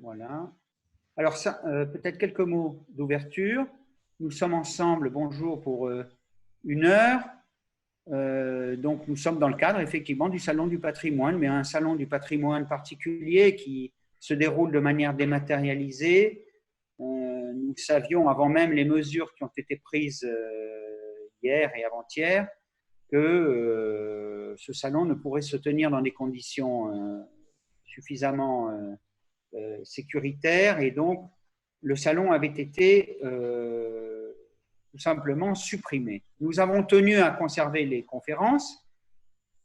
Voilà. Alors, peut-être quelques mots d'ouverture. Nous sommes ensemble, bonjour, pour 1 heure. Donc, nous sommes dans le cadre, effectivement, du Salon du patrimoine, mais un salon du patrimoine particulier qui se déroule de manière dématérialisée. Nous savions, avant même les mesures qui ont été prises hier et avant-hier, que ce salon ne pourrait se tenir dans des conditions suffisamment sécuritaires, et donc le salon avait été tout simplement supprimé. Nous avons tenu à conserver les conférences,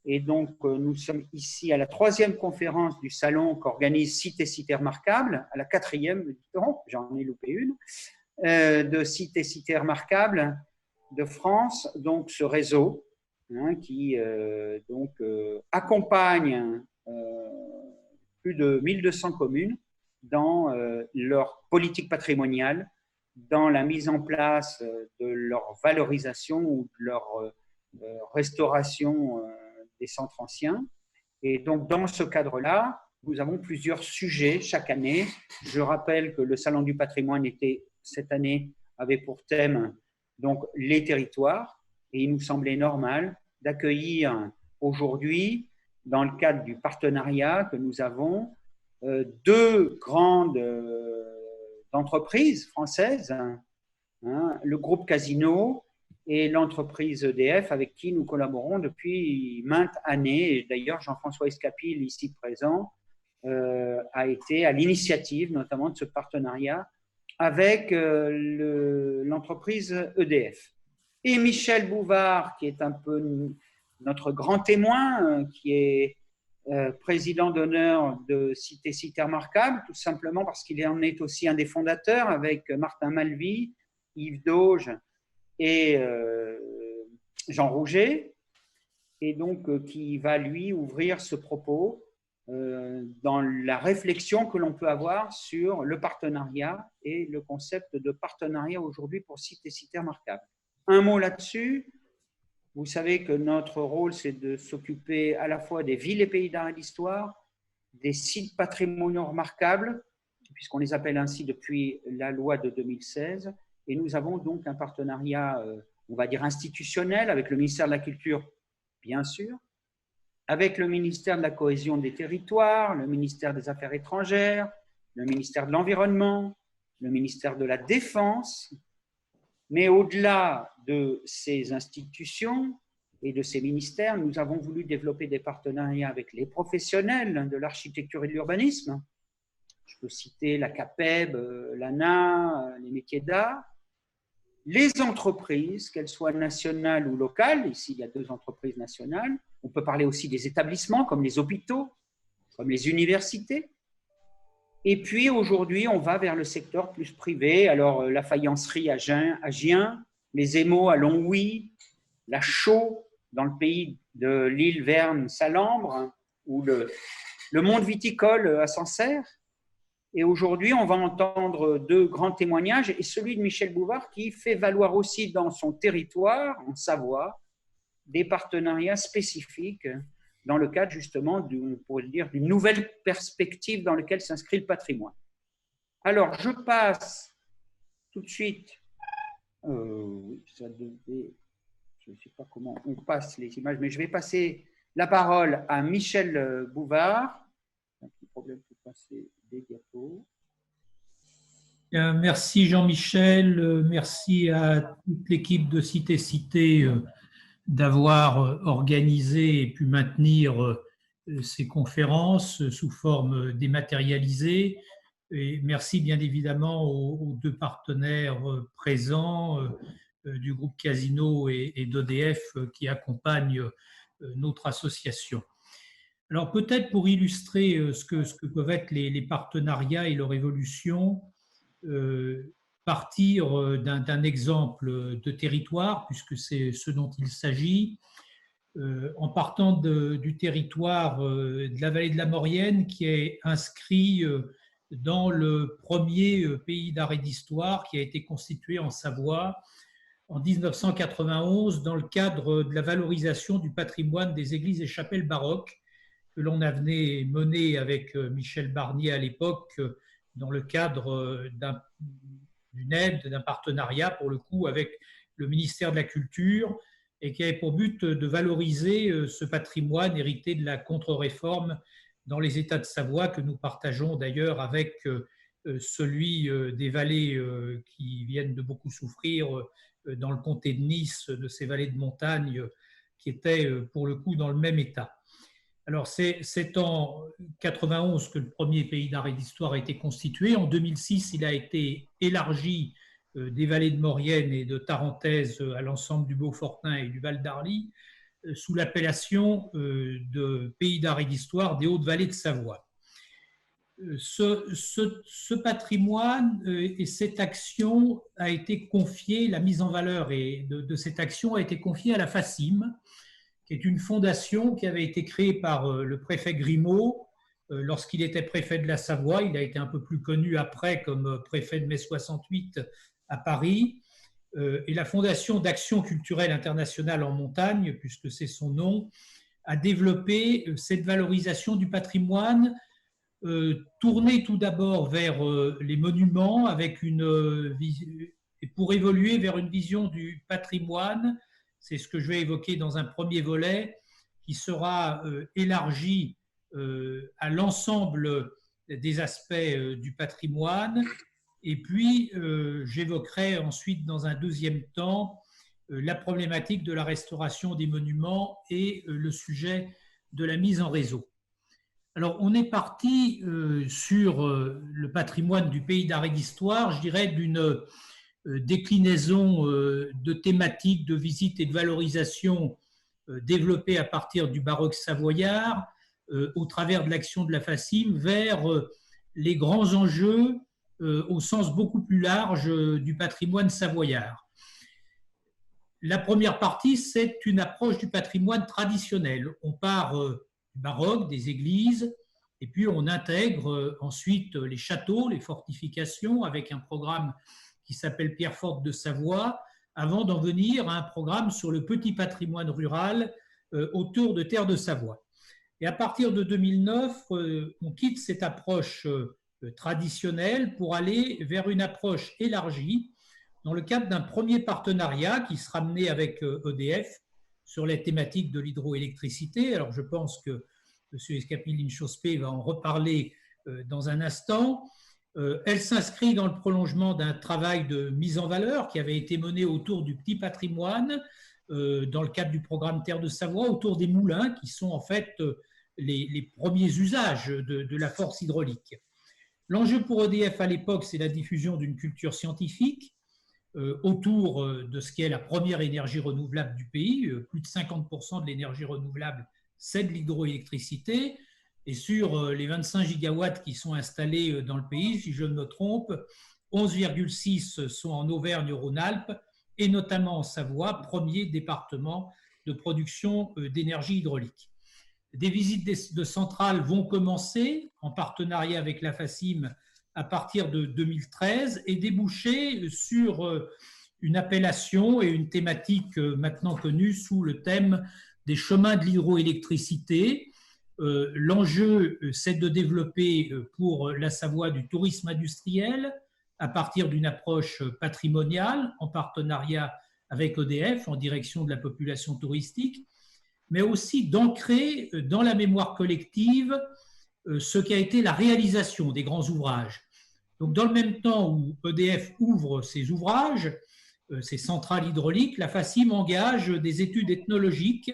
et donc nous sommes ici à la 3e conférence du salon qu'organise Sites et Cités Remarquables, à la 4e, j'en ai loupé une, de Sites et Cités Remarquables de France, donc ce réseau qui accompagne plus de 1200 communes dans leur politique patrimoniale, dans la mise en place de leur valorisation ou de leur restauration des centres anciens. Et donc, dans ce cadre-là, nous avons plusieurs sujets chaque année. Je rappelle que le Salon du patrimoine cette année avait pour thème donc, les territoires, et il nous semblait normal d'accueillir aujourd'hui, dans le cadre du partenariat que nous avons, 2 grandes entreprises françaises, le groupe Casino et l'entreprise EDF, avec qui nous collaborons depuis maintes années. Et d'ailleurs, Jean-François Escapil, ici présent, a été à l'initiative notamment de ce partenariat avec l'entreprise EDF. Et Michel Bouvard, qui est un peu notre grand témoin, qui est président d'honneur de Cités et Cités Remarquables, tout simplement parce qu'il en est aussi un des fondateurs, avec Martin Malvy, Yves Dauge et Jean Rouget, et donc qui va lui ouvrir ce propos dans la réflexion que l'on peut avoir sur le partenariat et le concept de partenariat aujourd'hui pour Cités et Cités Remarquables. Un mot là-dessus. Vous savez que notre rôle, c'est de s'occuper à la fois des villes et pays d'art et d'histoire, des sites patrimoniaux remarquables, puisqu'on les appelle ainsi depuis la loi de 2016, et nous avons donc un partenariat, on va dire institutionnel, avec le ministère de la Culture, bien sûr, avec le ministère de la Cohésion des Territoires, le ministère des Affaires étrangères, le ministère de l'Environnement, le ministère de la Défense. Mais au-delà de ces institutions et de ces ministères, nous avons voulu développer des partenariats avec les professionnels de l'architecture et de l'urbanisme. Je peux citer la CAPEB, l'ANA, les métiers d'art, les entreprises, qu'elles soient nationales ou locales. Ici, il y a 2 entreprises nationales. On peut parler aussi des établissements comme les hôpitaux, comme les universités. Et puis aujourd'hui, on va vers le secteur plus privé. Alors, la faïencerie à Gien, les émaux à Longwy, la chaux dans le pays de l'île Verne-Salambre, ou le monde viticole à Sancerre. Et aujourd'hui, on va entendre 2 grands témoignages, et celui de Michel Bouvard qui fait valoir aussi dans son territoire, en Savoie, des partenariats spécifiques dans le cadre justement, on pourrait dire, d'une nouvelle perspective dans laquelle s'inscrit le patrimoine. Alors, je passe tout de suite, oui, ça devait, je ne sais pas comment on passe les images, mais je vais passer la parole à Michel Bouvard. Un petit problème pour passer des diapos. Merci Jean-Michel, merci à toute l'équipe de Cités Cités d'avoir organisé et pu maintenir ces conférences sous forme dématérialisée. Et merci bien évidemment aux 2 partenaires présents du groupe Casino et d'EDF qui accompagnent notre association. Alors peut-être pour illustrer ce que peuvent être les partenariats et leur évolution, partir d'un exemple de territoire, puisque c'est ce dont il s'agit, en partant du territoire de la vallée de la Maurienne, qui est inscrit dans le premier pays d'art et d'histoire qui a été constitué en Savoie en 1991 dans le cadre de la valorisation du patrimoine des églises et chapelles baroques que l'on avait mené avec Michel Barnier à l'époque dans le cadre d'une aide, d'un partenariat pour le coup avec le ministère de la Culture et qui avait pour but de valoriser ce patrimoine hérité de la contre-réforme dans les États de Savoie que nous partageons d'ailleurs avec celui des vallées qui viennent de beaucoup souffrir dans le comté de Nice, de ces vallées de montagne qui étaient pour le coup dans le même état. Alors c'est en 91 que le premier pays d'art et d'histoire a été constitué. En 2006, il a été élargi des vallées de Maurienne et de Tarentaise à l'ensemble du Beaufortin et du Val d'Arly sous l'appellation de pays d'art et d'histoire des Hautes-Vallées de Savoie. Ce patrimoine et cette action a été confiée, la mise en valeur de cette action a été confiée à la FACIM, qui est une fondation qui avait été créée par le préfet Grimaud lorsqu'il était préfet de la Savoie. Il a été un peu plus connu après comme préfet de mai 68 à Paris. Et la Fondation d'Action culturelle internationale en montagne, puisque c'est son nom, a développé cette valorisation du patrimoine tournée tout d'abord vers les monuments avec et pour évoluer vers une vision du patrimoine. C'est ce que je vais évoquer dans un premier volet qui sera élargi à l'ensemble des aspects du patrimoine. Et puis, j'évoquerai ensuite dans un deuxième temps la problématique de la restauration des monuments et le sujet de la mise en réseau. Alors, on est parti sur le patrimoine du pays d'art et d'histoire, je dirais, d'une déclinaison de thématiques, de visites et de valorisation développées à partir du baroque savoyard, au travers de l'action de la FACIM, vers les grands enjeux au sens beaucoup plus large du patrimoine savoyard. La première partie, c'est une approche du patrimoine traditionnel. On part du baroque, des églises, et puis on intègre ensuite les châteaux, les fortifications, avec un programme qui s'appelle Pierre Forte de Savoie, avant d'en venir à un programme sur le petit patrimoine rural autour de Terre de Savoie. Et à partir de 2009, on quitte cette approche traditionnelle pour aller vers une approche élargie dans le cadre d'un premier partenariat qui sera mené avec EDF sur les thématiques de l'hydroélectricité. Alors je pense que M. Escapil-Inchospé va en reparler dans un instant. Elle s'inscrit dans le prolongement d'un travail de mise en valeur qui avait été mené autour du petit patrimoine dans le cadre du programme Terre de Savoie, autour des moulins qui sont en fait les premiers usages de la force hydraulique. L'enjeu pour EDF à l'époque, c'est la diffusion d'une culture scientifique autour de ce qui est la première énergie renouvelable du pays. Plus de 50% de l'énergie renouvelable, c'est de l'hydroélectricité. Et sur les 25 gigawatts qui sont installés dans le pays, si je ne me trompe, 11,6 sont en Auvergne-Rhône-Alpes et notamment en Savoie, premier département de production d'énergie hydraulique. Des visites de centrales vont commencer en partenariat avec la FACIM à partir de 2013 et déboucher sur une appellation et une thématique maintenant connue sous le thème des chemins de l'hydroélectricité. L'enjeu, c'est de développer pour la Savoie du tourisme industriel à partir d'une approche patrimoniale en partenariat avec EDF en direction de la population touristique, mais aussi d'ancrer dans la mémoire collective ce qui a été la réalisation des grands ouvrages. Donc, dans le même temps où EDF ouvre ses ouvrages, ses centrales hydrauliques, la FACIM engage des études ethnologiques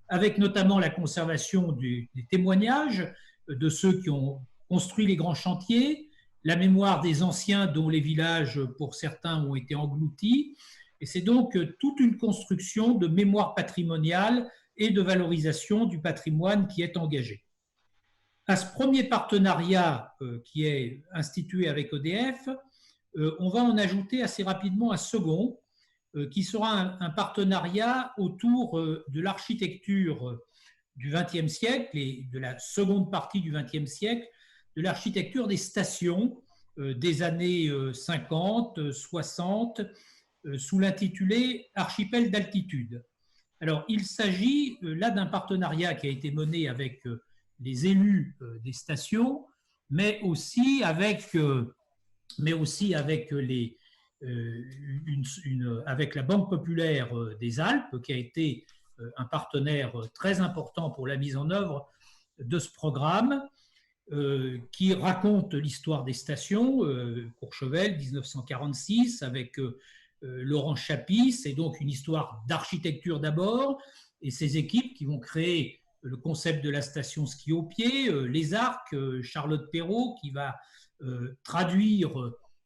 avec notamment la conservation des témoignages de ceux qui ont construit les grands chantiers, la mémoire des anciens dont les villages, pour certains, ont été engloutis. Et c'est donc toute une construction de mémoire patrimoniale et de valorisation du patrimoine qui est engagée. À ce premier partenariat qui est institué avec EDF, on va en ajouter assez rapidement un second qui sera un partenariat autour de l'architecture du XXe siècle et de la seconde partie du XXe siècle, de l'architecture des stations des années 50, 60, sous l'intitulé « Archipel d'altitude ». Alors, il s'agit là d'un partenariat qui a été mené avec les élus des stations mais aussi avec avec la Banque populaire des Alpes, qui a été un partenaire très important pour la mise en œuvre de ce programme, qui raconte l'histoire des stations, Courchevel, 1946, avec Laurent Chapis. C'est donc une histoire d'architecture d'abord, et ces équipes qui vont créer le concept de la station ski au pied, les arcs, Charlotte Perrault qui va traduire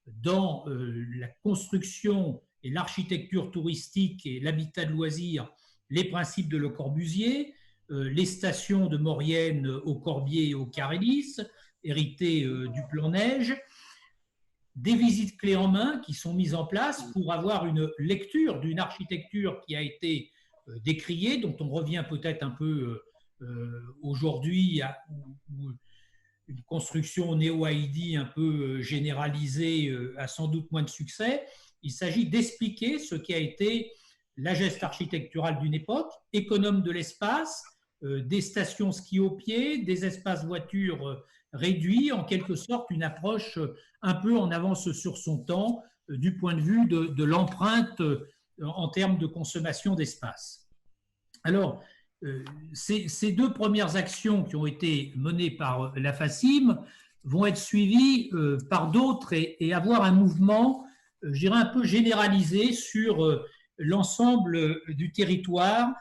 dans la construction et l'architecture touristique et l'habitat de loisirs les principes de Le Corbusier, les stations de Maurienne au Corbier et au Carélis, héritées du plan neige, des visites clés en main qui sont mises en place pour avoir une lecture d'une architecture qui a été décriée, dont on revient peut-être un peu aujourd'hui où une construction néo-Haïdi un peu généralisée a sans doute moins de succès. Il s'agit d'expliquer ce qui a été la geste architecturale d'une époque, économe de l'espace, des stations ski au pied, des espaces voitures réduits, en quelque sorte une approche un peu en avance sur son temps du point de vue de l'empreinte en termes de consommation d'espace. Alors, ces deux premières actions qui ont été menées par la FACIM vont être suivies par d'autres et avoir un mouvement, je dirais, un peu généralisé sur l'ensemble du territoire,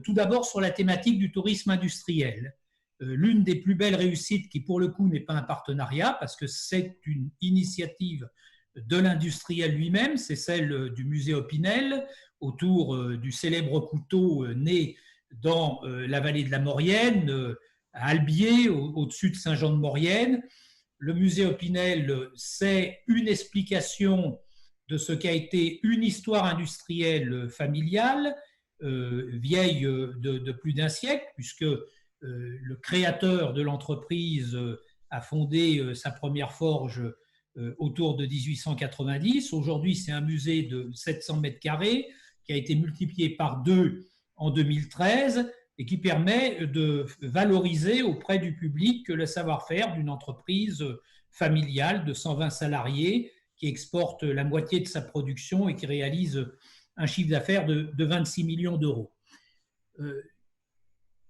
tout d'abord sur la thématique du tourisme industriel. L'une des plus belles réussites, qui pour le coup n'est pas un partenariat, parce que c'est une initiative de l'industriel lui-même, c'est celle du musée Opinel, autour du célèbre couteau né dans la vallée de la Maurienne, à Albier, au-dessus de Saint-Jean-de-Maurienne. Le musée Opinel, c'est une explication de ce qu'a été une histoire industrielle familiale, vieille de plus d'un siècle, puisque le créateur de l'entreprise a fondé sa première forge autour de 1890. Aujourd'hui, c'est un musée de 700 mètres carrés qui a été multiplié par 2 en 2013 et qui permet de valoriser auprès du public le savoir-faire d'une entreprise familiale de 120 salariés qui exporte la moitié de sa production et qui réalise un chiffre d'affaires de 26 millions d'euros.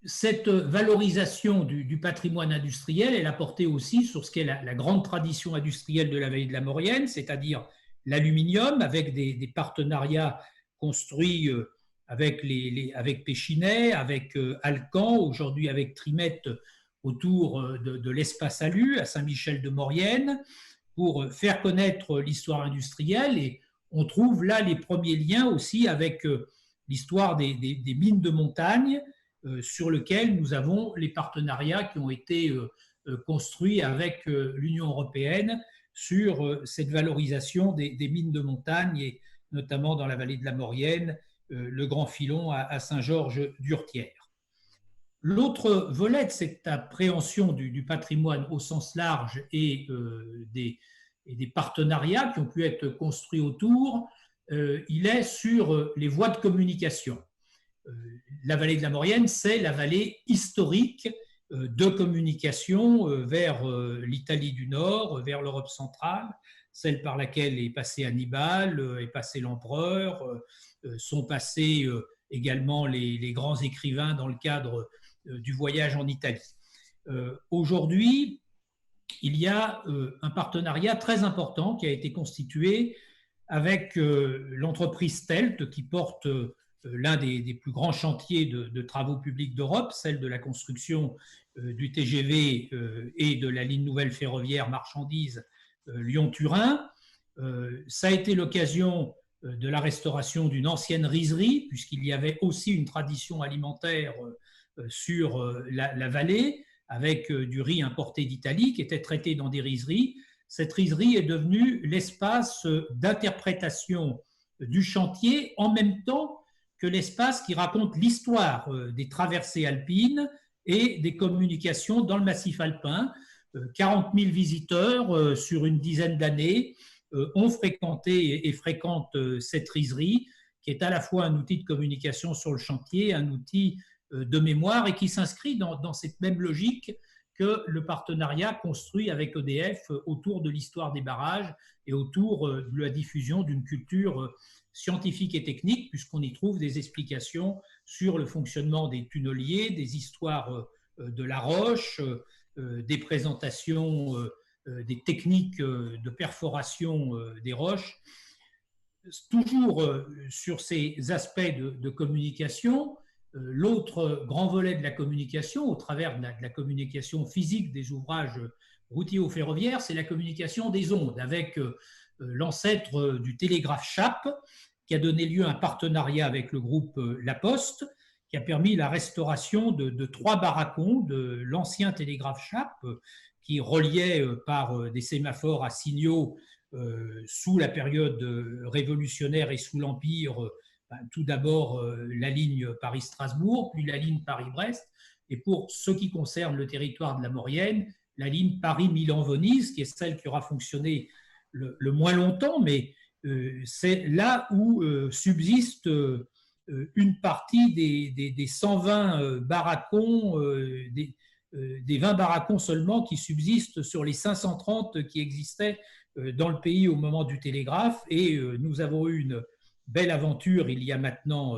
Cette valorisation du patrimoine industriel, elle a porté aussi sur ce qu'est la grande tradition industrielle de la vallée de la Maurienne, c'est-à-dire l'aluminium, avec des partenariats construits avec Péchinet, avec Alcan, aujourd'hui avec Trimet, autour de l'espace Alu, à Saint-Michel-de-Maurienne, pour faire connaître l'histoire industrielle. Et on trouve là les premiers liens aussi avec l'histoire des mines de montagne, sur lequel nous avons les partenariats qui ont été construits avec l'Union européenne sur cette valorisation des mines de montagne, et notamment dans la vallée de la Maurienne, le Grand Filon à Saint-Georges-d'Urtière. L'autre volet de cette appréhension du patrimoine au sens large et des partenariats qui ont pu être construits autour, il est sur les voies de communication. La vallée de la Maurienne, c'est la vallée historique de communication vers l'Italie du Nord, vers l'Europe centrale, celle par laquelle est passé Hannibal, est passé l'empereur, sont passés également les grands écrivains dans le cadre du voyage en Italie. Aujourd'hui, il y a un partenariat très important qui a été constitué avec l'entreprise Stelt, qui porte l'un des plus grands chantiers de travaux publics d'Europe, celle de la construction du TGV et de la ligne nouvelle ferroviaire marchandises Lyon-Turin. Ça a été l'occasion de la restauration d'une ancienne rizerie, puisqu'il y avait aussi une tradition alimentaire sur la vallée, avec du riz importé d'Italie qui était traité dans des rizeries. Cette rizerie est devenue l'espace d'interprétation du chantier, en même temps que l'espace qui raconte l'histoire des traversées alpines et des communications dans le massif alpin. 40 000 visiteurs sur une dizaine d'années ont fréquenté et fréquentent cette rizerie, qui est à la fois un outil de communication sur le chantier, un outil de mémoire, et qui s'inscrit dans cette même logique que le partenariat construit avec EDF autour de l'histoire des barrages et autour de la diffusion d'une culture scientifique et technique, puisqu'on y trouve des explications sur le fonctionnement des tunneliers, des histoires de la roche, des présentations des techniques de perforation des roches. Toujours sur ces aspects de communication, l'autre grand volet de la communication, au travers de la communication physique des ouvrages routiers ou ferroviaires, c'est la communication des ondes, avec l'ancêtre du télégraphe Chappe, qui a donné lieu à un partenariat avec le groupe La Poste, qui a permis la restauration de 3 barracons de l'ancien télégraphe Chappe, qui reliait par des sémaphores à signaux sous la période révolutionnaire et sous l'Empire, tout d'abord la ligne Paris-Strasbourg, puis la ligne Paris-Brest, et pour ce qui concerne le territoire de la Maurienne, la ligne Paris-Milan-Venise, qui est celle qui aura fonctionné le moins longtemps, mais c'est là où subsiste une partie des 120 barracons, des 20 barracons seulement qui subsistent sur les 530 qui existaient dans le pays au moment du télégraphe. Et nous avons eu une belle aventure il y a maintenant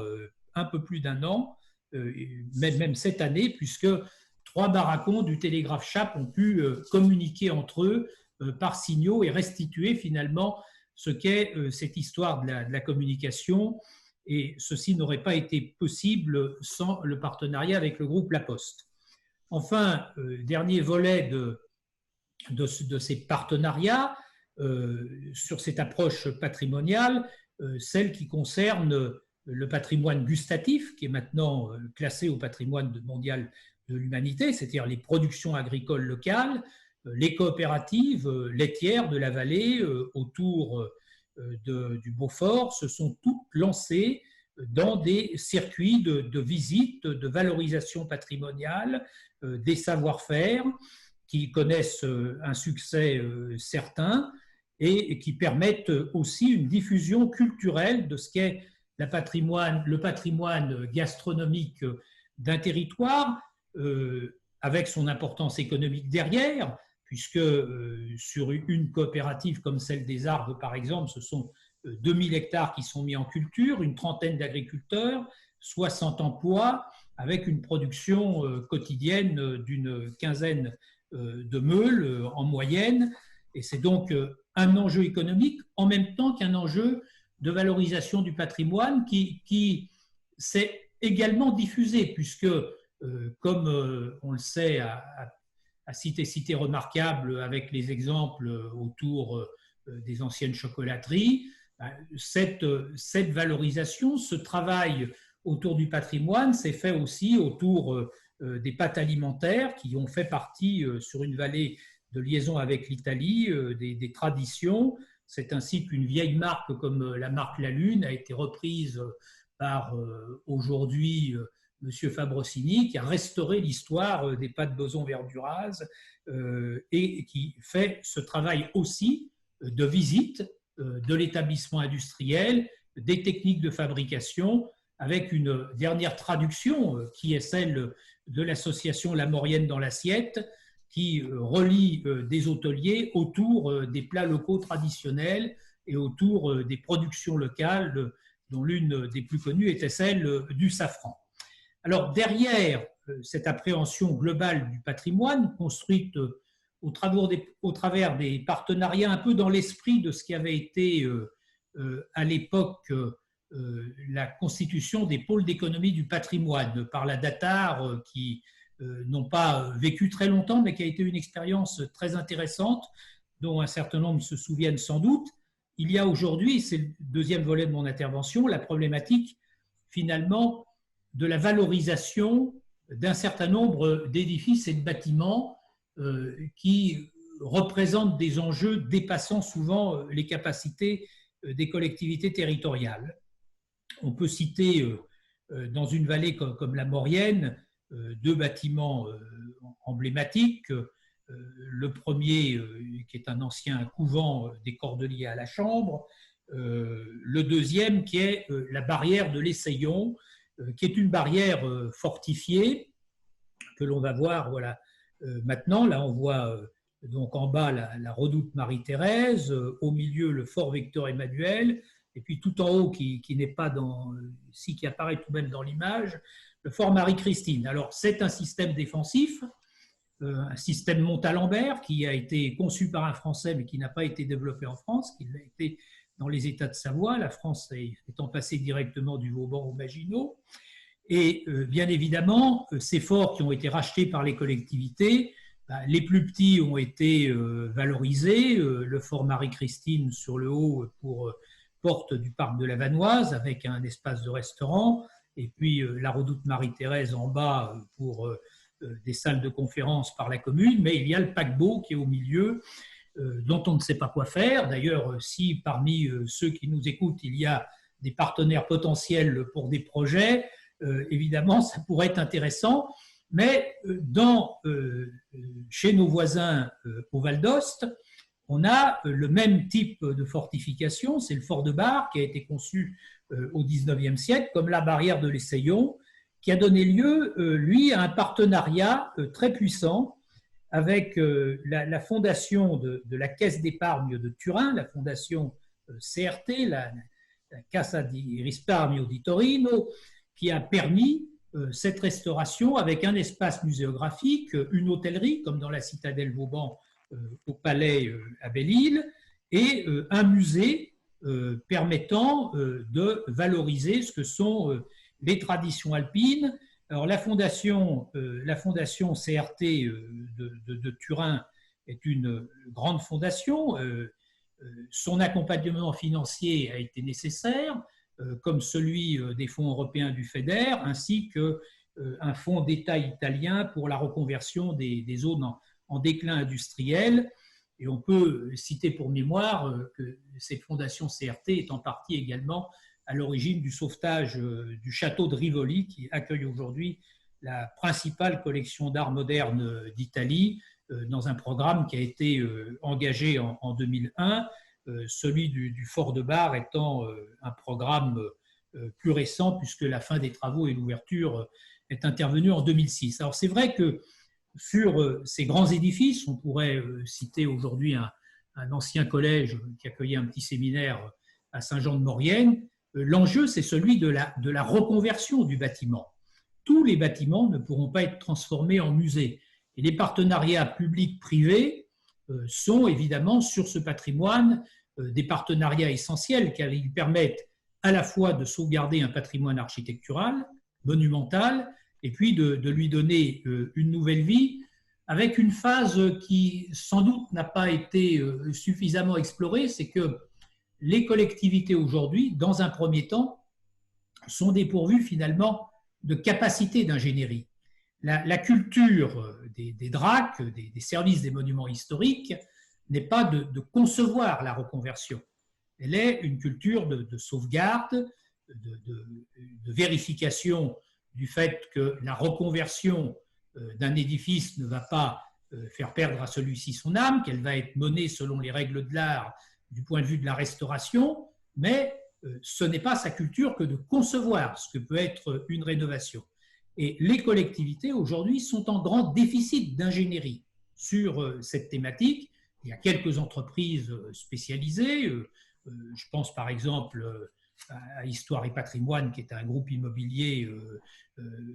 un peu plus d'un an, même cette année, puisque 3 barracons du télégraphe Chappe ont pu communiquer entre eux par signaux et restituer finalement ce qu'est cette histoire de la communication. Et ceci n'aurait pas été possible sans le partenariat avec le groupe La Poste. Enfin, dernier volet de ces partenariats, sur cette approche patrimoniale, celle qui concerne le patrimoine gustatif, qui est maintenant classé au patrimoine mondial de l'humanité, c'est-à-dire les productions agricoles locales, les coopératives laitières de la vallée autour du Beaufort se sont toutes lancées dans des circuits de visite, de valorisation patrimoniale, des savoir-faire qui connaissent un succès certain et qui permettent aussi une diffusion culturelle de ce qu'est le patrimoine gastronomique d'un territoire, avec son importance économique derrière, puisque sur une coopérative comme celle des Arbres, par exemple, ce sont 2000 hectares qui sont mis en culture, une trentaine d'agriculteurs, 60 emplois, avec une production quotidienne d'une quinzaine de meules en moyenne. Et c'est donc un enjeu économique en même temps qu'un enjeu de valorisation du patrimoine qui s'est également diffusé, puisque, comme on le sait, à cité remarquable avec les exemples autour des anciennes chocolateries, cette valorisation, ce travail autour du patrimoine s'est fait aussi autour des pâtes alimentaires qui ont fait partie sur une vallée de liaison avec l'Italie, des traditions. C'est ainsi qu'une vieille marque comme la marque La Lune a été reprise par aujourd'hui Monsieur Fabrosini, qui a restauré l'histoire des pâtes Boson-Verduraz et qui fait ce travail aussi de visite de l'établissement industriel, des techniques de fabrication, avec une dernière traduction qui est celle de l'association La Maurienne dans l'assiette, qui relie des hôteliers autour des plats locaux traditionnels et autour des productions locales, dont l'une des plus connues était celle du safran. Alors, derrière cette appréhension globale du patrimoine, construite au travers des partenariats, un peu dans l'esprit de ce qui avait été à l'époque la constitution des pôles d'économie du patrimoine par la DATAR, qui n'ont pas vécu très longtemps, mais qui a été une expérience très intéressante, dont un certain nombre se souviennent sans doute. Il y a aujourd'hui, c'est le deuxième volet de mon intervention, la problématique finalement de la valorisation d'un certain nombre d'édifices et de bâtiments qui représentent des enjeux dépassant souvent les capacités des collectivités territoriales. On peut citer dans une vallée comme la Maurienne 2 bâtiments emblématiques. Le premier, qui est un ancien couvent des Cordeliers à la Chambre, le deuxième qui est la barrière de l'Essaillon, qui est une barrière fortifiée que l'on va voir Maintenant, là, on voit donc en bas la redoute Marie-Thérèse, au milieu le fort Victor Emmanuel, et puis tout en haut, qui n'est pas dans, ici, qui apparaît tout de même dans l'image, le fort Marie-Christine. Alors, c'est un système défensif, un système Montalembert qui a été conçu par un Français mais qui n'a pas été développé en France, qui a été dans les États de Savoie, la France étant passée directement du Vauban au Maginot. Et bien évidemment, ces forts qui ont été rachetés par les collectivités, les plus petits ont été valorisés. Le fort Marie-Christine sur le haut pour porte du parc de la Vanoise avec un espace de restaurant, et puis la redoute Marie-Thérèse en bas pour des salles de conférence par la commune, mais il y a le paquebot qui est au milieu, dont on ne sait pas quoi faire. D'ailleurs, si parmi ceux qui nous écoutent, il y a des partenaires potentiels pour des projets, évidemment, ça pourrait être intéressant. Mais chez nos voisins au Val d'Ost, on a le même type de fortification, c'est le fort de Bar qui a été conçu au XIXe siècle, comme la barrière de l'Essaillon, qui a donné lieu, lui, à un partenariat très puissant avec la fondation de la Caisse d'épargne de Turin, la fondation CRT, la Cassa di Risparmio di Torino, qui a permis cette restauration avec un espace muséographique, une hôtellerie, comme dans la citadelle Vauban au Palais à Belle-Île, et un musée permettant de valoriser ce que sont les traditions alpines. Alors la fondation CRT de Turin est une grande fondation. Son accompagnement financier a été nécessaire, comme celui des fonds européens du FEDER, ainsi qu'un fonds d'État italien pour la reconversion des zones en déclin industriel. Et on peut citer pour mémoire que cette fondation CRT est en partie également à l'origine du sauvetage du château de Rivoli, qui accueille aujourd'hui la principale collection d'art moderne d'Italie, dans un programme qui a été engagé en 2001, celui du Fort de Bar étant un programme plus récent, puisque la fin des travaux et l'ouverture est intervenue en 2006. Alors c'est vrai que sur ces grands édifices, on pourrait citer aujourd'hui un ancien collège qui accueillait un petit séminaire à Saint-Jean-de-Maurienne. L'enjeu, c'est celui de la reconversion du bâtiment. Tous les bâtiments ne pourront pas être transformés en musées. Et les partenariats publics-privés sont évidemment sur ce patrimoine des partenariats essentiels, car ils permettent à la fois de sauvegarder un patrimoine architectural, monumental, et puis de lui donner une nouvelle vie, avec une phase qui sans doute n'a pas été suffisamment explorée, c'est que les collectivités aujourd'hui, dans un premier temps, sont dépourvues finalement de capacité d'ingénierie. La culture des DRAC, des services des monuments historiques, n'est pas de concevoir la reconversion. Elle est une culture de sauvegarde, de vérification du fait que la reconversion d'un édifice ne va pas faire perdre à celui-ci son âme, qu'elle va être menée selon les règles de l'art du point de vue de la restauration, mais ce n'est pas sa culture que de concevoir ce que peut être une rénovation. Et les collectivités aujourd'hui sont en grand déficit d'ingénierie sur cette thématique. Il y a quelques entreprises spécialisées, je pense par exemple à Histoire et Patrimoine, qui est un groupe immobilier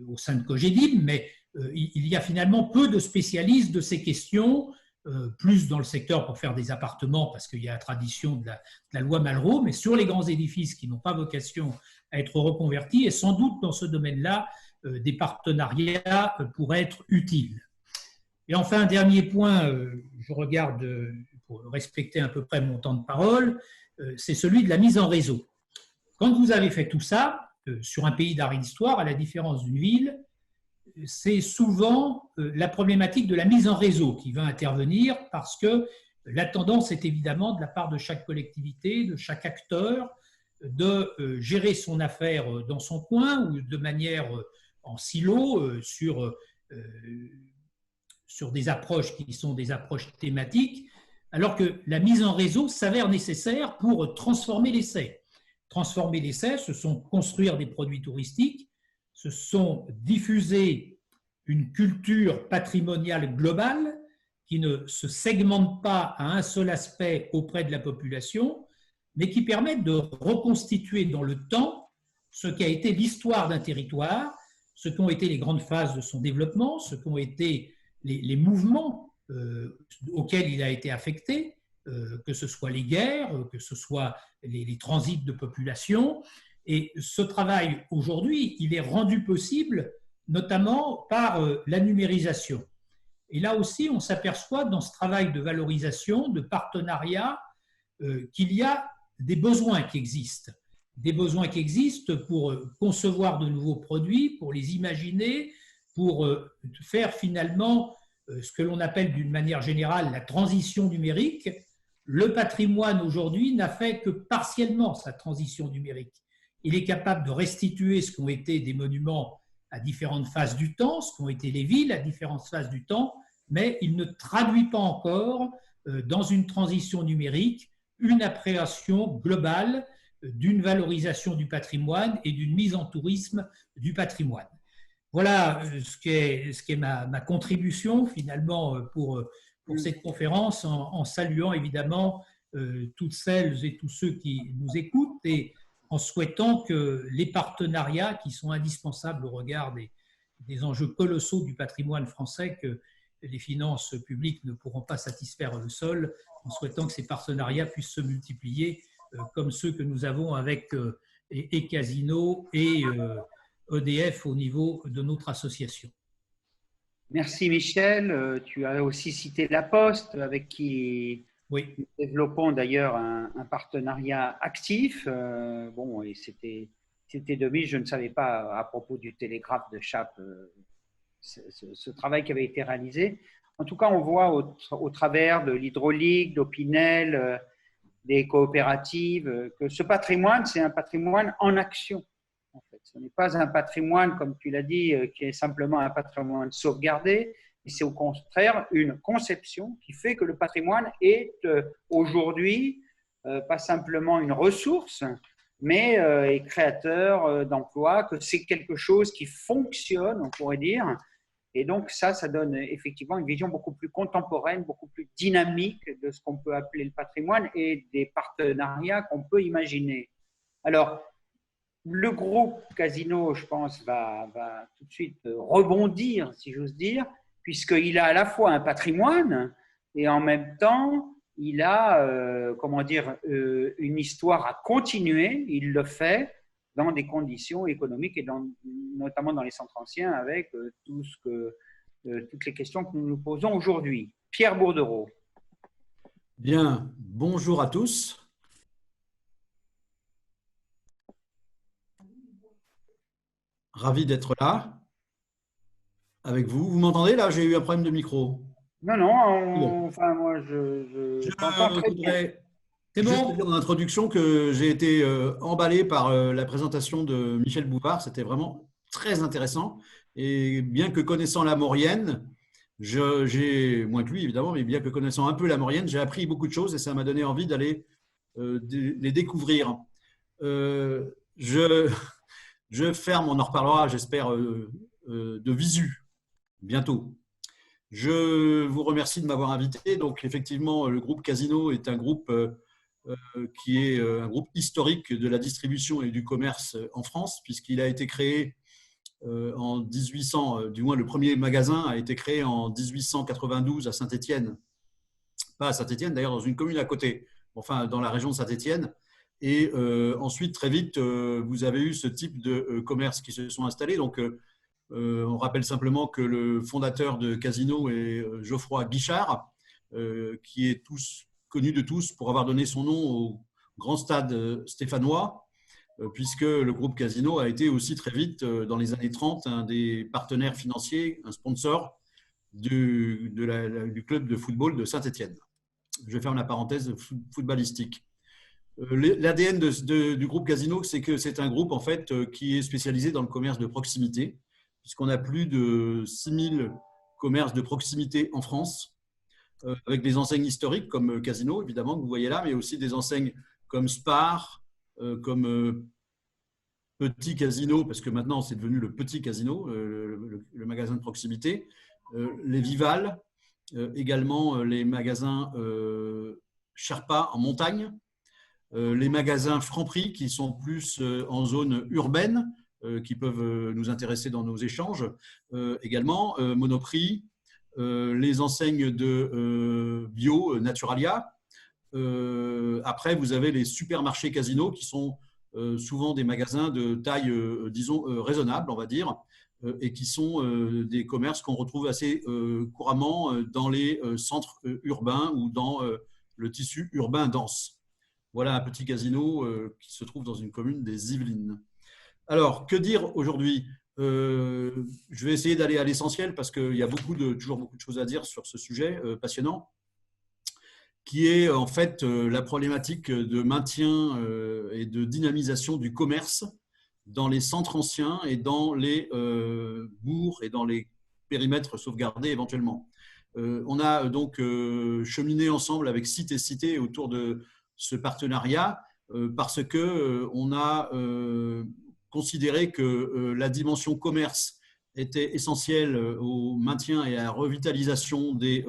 au sein de Cogedim, mais il y a finalement peu de spécialistes de ces questions, plus dans le secteur pour faire des appartements, parce qu'il y a la tradition de la loi Malraux, mais sur les grands édifices qui n'ont pas vocation à être reconvertis, et sans doute dans ce domaine-là, des partenariats pourraient être utiles. Et enfin, un dernier point, je regarde pour respecter à peu près mon temps de parole, c'est celui de la mise en réseau. Quand vous avez fait tout ça, sur un pays d'art et d'histoire, à la différence d'une ville, c'est souvent la problématique de la mise en réseau qui va intervenir, parce que la tendance est évidemment de la part de chaque collectivité, de chaque acteur, de gérer son affaire dans son coin ou de manière en silo sur des approches qui sont des approches thématiques, alors que la mise en réseau s'avère nécessaire pour transformer l'essai. Transformer l'essai, ce sont construire des produits touristiques, ce sont diffuser une culture patrimoniale globale qui ne se segmente pas à un seul aspect auprès de la population, mais qui permet de reconstituer dans le temps ce qu'a été l'histoire d'un territoire, ce qu'ont été les grandes phases de son développement, ce qu'ont été les mouvements auxquels il a été affecté, que ce soit les guerres, que ce soit les transits de population. Et ce travail, aujourd'hui, il est rendu possible notamment par la numérisation. Et là aussi, on s'aperçoit dans ce travail de valorisation, de partenariat, qu'il y a des besoins qui existent. Des besoins qui existent pour concevoir de nouveaux produits, pour les imaginer, pour faire finalement ce que l'on appelle d'une manière générale la transition numérique. Le patrimoine aujourd'hui n'a fait que partiellement sa transition numérique. Il est capable de restituer ce qu'ont été des monuments à différentes phases du temps, ce qu'ont été les villes à différentes phases du temps, mais il ne traduit pas encore dans une transition numérique une appréhension globale d'une valorisation du patrimoine et d'une mise en tourisme du patrimoine. Voilà ce qu'est ma contribution finalement pour cette conférence, en saluant évidemment toutes celles et tous ceux qui nous écoutent et en souhaitant que les partenariats qui sont indispensables au regard des enjeux colossaux du patrimoine français que les finances publiques ne pourront pas satisfaire eux seuls, en souhaitant que ces partenariats puissent se multiplier comme ceux que nous avons avec et Casino et EDF au niveau de notre association. Merci Michel. Tu as aussi cité La Poste, avec qui oui. nous développons d'ailleurs un partenariat actif. Bon, et c'était 2000, je ne savais pas à propos du télégraphe de Chappe ce travail qui avait été réalisé. En tout cas, on voit au travers de l'hydraulique, d'Opinel, des coopératives, que ce patrimoine, c'est un patrimoine en action. En fait. Ce n'est pas un patrimoine, comme tu l'as dit, qui est simplement un patrimoine sauvegardé, mais c'est au contraire une conception qui fait que le patrimoine est aujourd'hui pas simplement une ressource, mais est créateur d'emplois, que c'est quelque chose qui fonctionne, on pourrait dire. Et donc ça donne effectivement une vision beaucoup plus contemporaine, beaucoup plus dynamique de ce qu'on peut appeler le patrimoine et des partenariats qu'on peut imaginer. Alors, le groupe Casino, je pense, va tout de suite rebondir, si j'ose dire, puisqu'il a à la fois un patrimoine et en même temps, il a, une histoire à continuer. Il le fait dans des conditions économiques et notamment dans les centres anciens avec toutes les questions que nous nous posons aujourd'hui. Pierre Bourdereau. Bien, bonjour à tous. Ravi d'être là avec vous. Vous m'entendez là? J'ai eu un problème de micro. Non, enfin moi je t'entends très bien. C'est bon. Juste dire en introduction que j'ai été emballé par la présentation de Michel Bouvard. C'était vraiment très intéressant. Et bien que connaissant la Maurienne, j'ai moins que lui évidemment, mais bien que connaissant un peu la Maurienne, j'ai appris beaucoup de choses et ça m'a donné envie d'aller les découvrir. Je ferme, on en reparlera, j'espère, de visu bientôt. Je vous remercie de m'avoir invité. Donc, effectivement, le groupe Casino est un groupe qui est un groupe historique de la distribution et du commerce en France, puisqu'il a été créé en 1800, du moins le premier magasin a été créé en 1892 à Saint-Étienne. Pas à Saint-Étienne, d'ailleurs, dans une commune à côté, enfin dans la région de Saint-Étienne. Et ensuite, très vite, vous avez eu ce type de commerce qui se sont installés. Donc, on rappelle simplement que le fondateur de Casino est Geoffroy Guichard, qui est connu de tous pour avoir donné son nom au grand stade stéphanois, puisque le groupe Casino a été aussi très vite, dans les années 30, un des partenaires financiers, un sponsor du club de football de Saint-Étienne. Je ferme la parenthèse footballistique. L'ADN du groupe Casino, c'est que c'est un groupe en fait qui est spécialisé dans le commerce de proximité, puisqu'on a plus de 6000 commerces de proximité en France, avec des enseignes historiques comme Casino, évidemment, que vous voyez là, mais aussi des enseignes comme Spar, comme Petit Casino, parce que maintenant c'est devenu le Petit Casino, le magasin de proximité, les Vival, également les magasins Sherpa en montagne, les magasins Franprix qui sont plus en zone urbaine, qui peuvent nous intéresser dans nos échanges, également Monoprix, les enseignes de bio, Naturalia. Après, vous avez les supermarchés Casino qui sont souvent des magasins de taille, disons, raisonnable, on va dire, et qui sont des commerces qu'on retrouve assez couramment dans les centres urbains ou dans le tissu urbain dense. Voilà un petit casino qui se trouve dans une commune des Yvelines. Alors, que dire aujourd'hui ? Je vais essayer d'aller à l'essentiel parce qu'il y a toujours beaucoup de choses à dire sur ce sujet passionnant, qui est en fait la problématique de maintien et de dynamisation du commerce dans les centres anciens et dans les bourgs et dans les périmètres sauvegardés éventuellement. On a donc cheminé ensemble avec Cité Cité autour de ce partenariat parce qu'on a considéré que la dimension commerce était essentielle au maintien et à la revitalisation des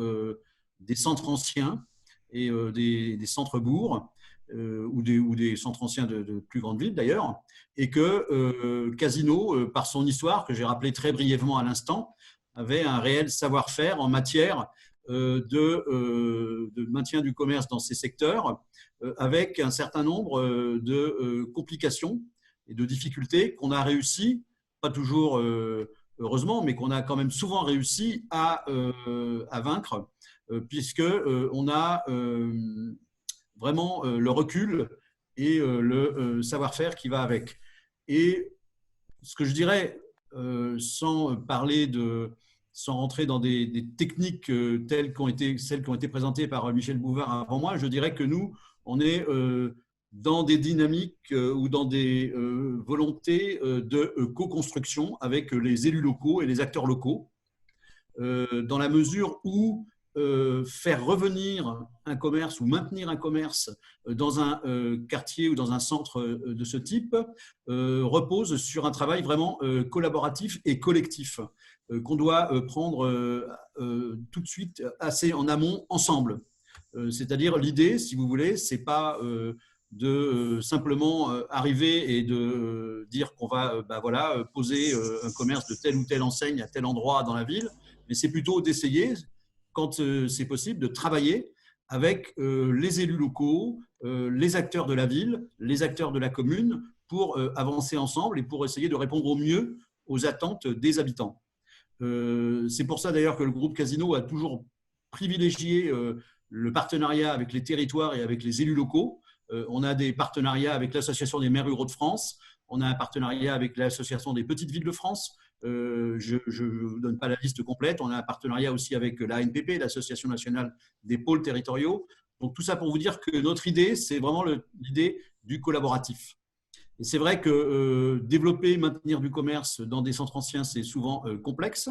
centres anciens et des centres-bourgs ou des centres anciens de plus grandes villes d'ailleurs, et que Casino, par son histoire, que j'ai rappelé très brièvement à l'instant, avait un réel savoir-faire en matière de maintien du commerce dans ces secteurs, avec un certain nombre de complications et de difficultés qu'on a réussi, pas toujours heureusement, mais qu'on a quand même souvent réussi à vaincre, puisqu'on a vraiment le recul et le savoir-faire qui va avec. Et ce que je dirais, sans rentrer dans des techniques celles qui ont été présentées par Michel Bouvard avant moi, je dirais que nous, on est dans des dynamiques ou dans des volontés de co-construction avec les élus locaux et les acteurs locaux, dans la mesure où faire revenir un commerce ou maintenir un commerce dans un quartier ou dans un centre de ce type repose sur un travail vraiment collaboratif et collectif qu'on doit prendre tout de suite assez en amont ensemble. C'est-à-dire l'idée, si vous voulez, c'est pas de simplement arriver et de dire qu'on va poser un commerce de telle ou telle enseigne à tel endroit dans la ville, mais c'est plutôt d'essayer, quand c'est possible, de travailler avec les élus locaux, les acteurs de la ville, les acteurs de la commune, pour avancer ensemble et pour essayer de répondre au mieux aux attentes des habitants. C'est pour ça d'ailleurs que le groupe Casino a toujours privilégié le partenariat avec les territoires et avec les élus locaux. On a des partenariats avec l'Association des maires ruraux de France, on a un partenariat avec l'Association des petites villes de France. Je ne vous donne pas la liste complète. On a un partenariat aussi avec l'ANPP, l'Association nationale des pôles territoriaux. Donc, tout ça pour vous dire que notre idée, c'est vraiment l'idée du collaboratif. Et c'est vrai que développer, maintenir du commerce dans des centres anciens, c'est souvent complexe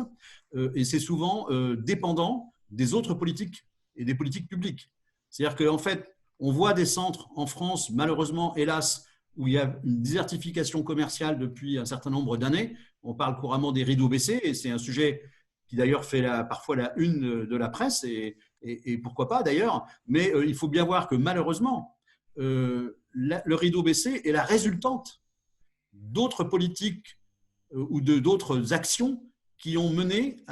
et c'est souvent dépendant des autres politiques et des politiques publiques. C'est-à-dire qu'en fait, on voit des centres en France, malheureusement, hélas, où il y a une désertification commerciale depuis un certain nombre d'années. On parle couramment des rideaux baissés et c'est un sujet qui d'ailleurs fait parfois la une de la presse et pourquoi pas d'ailleurs. Mais il faut bien voir que malheureusement, le rideau baissé est la résultante d'autres politiques ou d'autres actions qui ont mené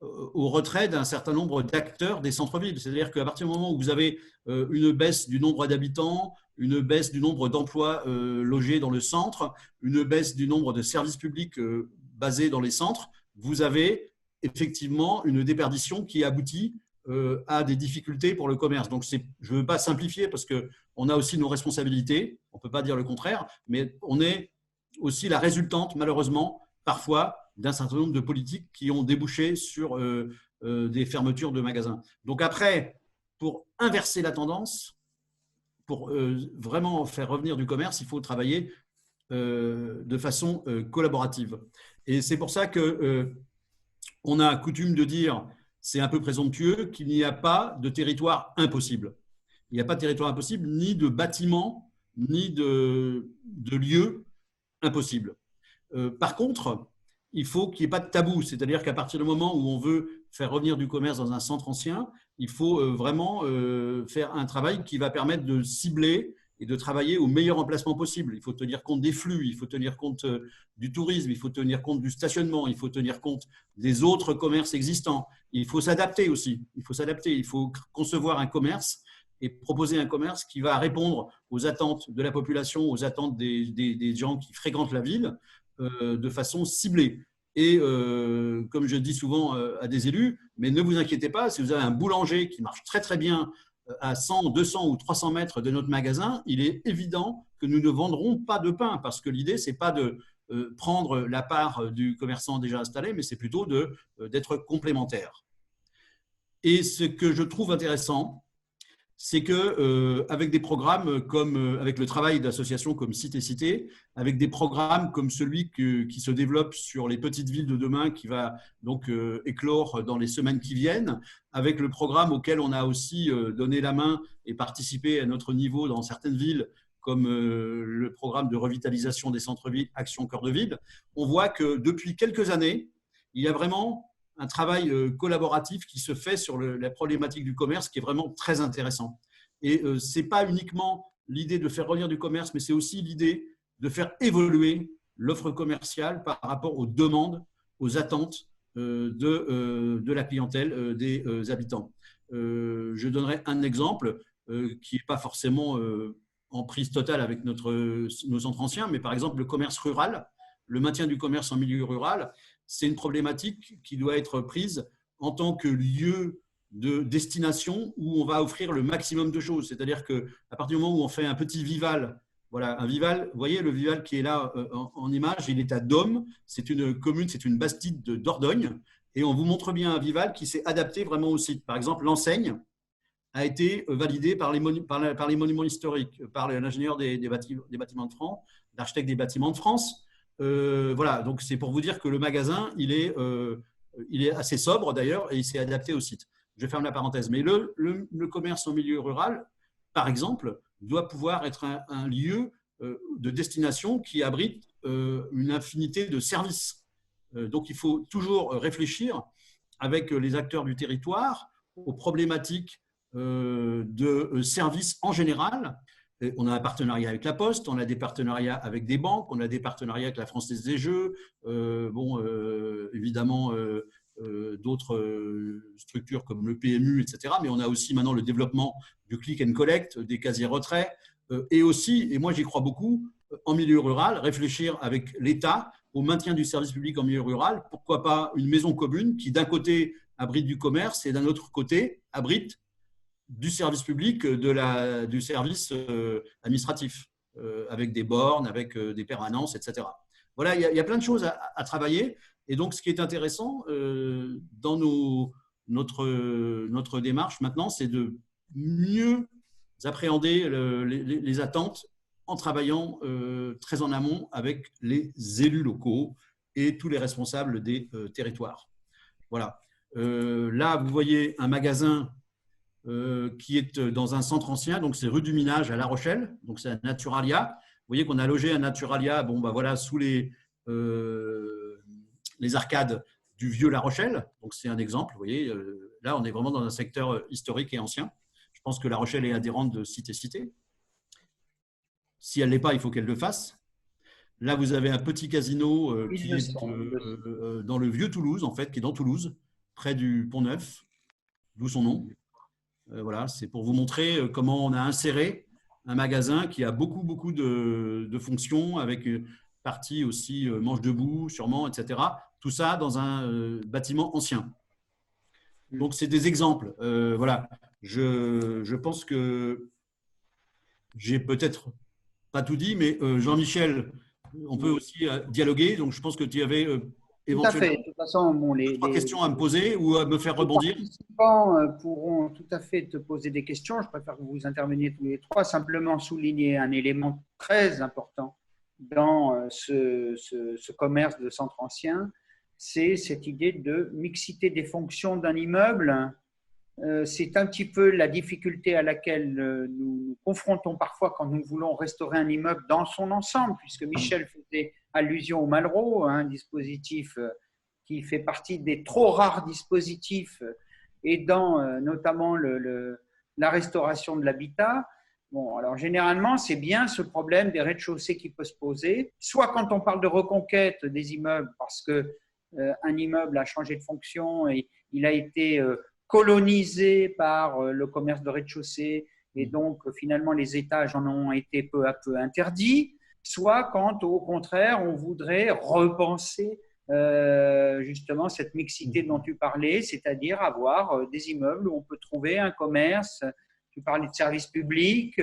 au retrait d'un certain nombre d'acteurs des centres-villes. C'est-à-dire qu'à partir du moment où vous avez une baisse du nombre d'habitants, une baisse du nombre d'emplois logés dans le centre, une baisse du nombre de services publics basés dans les centres, vous avez effectivement une déperdition qui aboutit à des difficultés pour le commerce. Donc, je ne veux pas simplifier parce qu'on a aussi nos responsabilités, on ne peut pas dire le contraire, mais on est aussi la résultante, malheureusement, parfois, d'un certain nombre de politiques qui ont débouché sur des fermetures de magasins. Donc après, pour inverser la tendance, pour vraiment faire revenir du commerce, il faut travailler de façon collaborative. Et c'est pour ça qu'on a coutume de dire, c'est un peu présomptueux, qu'il n'y a pas de territoire impossible. Il n'y a pas de territoire impossible, ni de bâtiment, ni de lieu impossible. Par contre, il faut qu'il n'y ait pas de tabou, c'est-à-dire qu'à partir du moment où on veut faire revenir du commerce dans un centre ancien, il faut vraiment faire un travail qui va permettre de cibler et de travailler au meilleur emplacement possible. Il faut tenir compte des flux, il faut tenir compte du tourisme, il faut tenir compte du stationnement, il faut tenir compte des autres commerces existants. Il faut s'adapter aussi, il faut concevoir un commerce et proposer un commerce qui va répondre aux attentes de la population, aux attentes des gens qui fréquentent la ville de façon ciblée. Et comme je dis souvent à des élus, mais ne vous inquiétez pas, si vous avez un boulanger qui marche très très bien à 100, 200 ou 300 mètres de notre magasin, il est évident que nous ne vendrons pas de pain parce que l'idée, ce n'est pas de prendre la part du commerçant déjà installé, mais c'est plutôt d'être complémentaire. Et ce que je trouve intéressant, c'est qu'avec des programmes comme avec le travail d'associations comme Cité Cité, avec des programmes comme celui qui se développe sur les petites villes de demain, qui va donc éclore dans les semaines qui viennent, avec le programme auquel on a aussi donné la main et participé à notre niveau dans certaines villes, comme le programme de revitalisation des centres-villes Action Cœur de Ville, on voit que depuis quelques années, il y a vraiment un travail collaboratif qui se fait sur la problématique du commerce qui est vraiment très intéressant. Et ce n'est pas uniquement l'idée de faire revenir du commerce, mais c'est aussi l'idée de faire évoluer l'offre commerciale par rapport aux demandes, aux attentes de la clientèle, des habitants. Je donnerai un exemple qui n'est pas forcément en prise totale avec nos centres anciens, mais par exemple le commerce rural, le maintien du commerce en milieu rural, c'est une problématique qui doit être prise en tant que lieu de destination où on va offrir le maximum de choses. C'est-à-dire qu'à partir du moment où on fait un petit Vival, voilà, un Vival, vous voyez le Vival qui est là en image, il est à Dôme, c'est une commune, c'est une bastide de Dordogne, et on vous montre bien un Vival qui s'est adapté vraiment au site. Par exemple, l'enseigne a été validée par les monuments historiques, par l'ingénieur des bâtiments de France, l'architecte des bâtiments de France. Voilà, donc c'est pour vous dire que le magasin, il est assez sobre d'ailleurs et il s'est adapté au site. Je ferme la parenthèse. Mais le commerce en milieu rural, par exemple, doit pouvoir être un lieu de destination qui abrite une infinité de services. Donc il faut toujours réfléchir avec les acteurs du territoire aux problématiques de services en général. On a un partenariat avec la Poste, on a des partenariats avec des banques, on a des partenariats avec la Française des Jeux, évidemment d'autres structures comme le PMU, etc. Mais on a aussi maintenant le développement du click and collect, des casiers retrait, et aussi, et moi j'y crois beaucoup, en milieu rural, réfléchir avec l'État au maintien du service public en milieu rural. Pourquoi pas une maison commune qui d'un côté abrite du commerce et d'un autre côté abrite du service public, du service administratif, avec des bornes, avec des permanences, etc. Voilà, il y a plein de choses à travailler. Et donc, ce qui est intéressant dans notre démarche maintenant, c'est de mieux appréhender les attentes en travaillant très en amont avec les élus locaux et tous les responsables des territoires. Voilà. Là, vous voyez un magasin qui est dans un centre ancien, donc c'est rue du Minage à La Rochelle, donc c'est un Naturalia. Vous voyez qu'on a logé un Naturalia, bon ben voilà, sous les arcades du vieux La Rochelle, donc c'est un exemple. Vous voyez, là on est vraiment dans un secteur historique et ancien. Je pense que La Rochelle est adhérente de Cité Cité. Si elle ne l'est pas, il faut qu'elle le fasse. Là, vous avez un petit casino qui est dans le vieux Toulouse, en fait, qui est dans Toulouse, près du Pont-Neuf, d'où son nom. Voilà, c'est pour vous montrer comment on a inséré un magasin qui a beaucoup de fonctions, avec une partie aussi manche debout, sûrement, etc. Tout ça dans un bâtiment ancien. Donc, c'est des exemples. Voilà, je pense que j'ai peut-être pas tout dit, mais Jean-Michel, on peut aussi dialoguer. Donc, je pense que tu avais éventuellement de toute façon, bon, trois questions à me poser ou à me faire rebondir. Les participants pourront tout à fait te poser des questions. Je préfère que vous interveniez tous les trois. Simplement souligner un élément très important dans ce commerce de centre ancien, c'est cette idée de mixité des fonctions d'un immeuble C'est un petit peu la difficulté à laquelle nous nous confrontons parfois quand nous voulons restaurer un immeuble dans son ensemble, puisque Michel faisait allusion au Malraux, un dispositif qui fait partie des trop rares dispositifs aidant notamment la restauration de l'habitat. Bon, alors généralement, c'est bien ce problème des rez-de-chaussée qui peut se poser, soit quand on parle de reconquête des immeubles, parce que un immeuble a changé de fonction et il a été colonisé par le commerce de rez-de-chaussée et donc finalement les étages en ont été peu à peu interdits, soit quand au contraire on voudrait repenser justement cette mixité dont tu parlais, c'est-à-dire avoir des immeubles où on peut trouver un commerce. Tu parlais de services publics.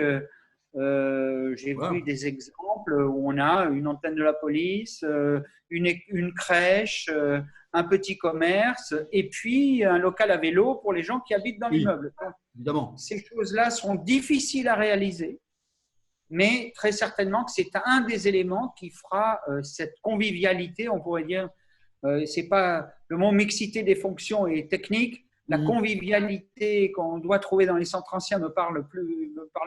J'ai vu des exemples où on a une antenne de la police, une crèche, un petit commerce et puis un local à vélo pour les gens qui habitent dans l'immeuble. Évidemment. Ces choses-là sont difficiles à réaliser, mais très certainement que c'est un des éléments qui fera cette convivialité, on pourrait dire. C'est pas le mot mixité des fonctions et technique. La convivialité qu'on doit trouver dans les centres anciens me parle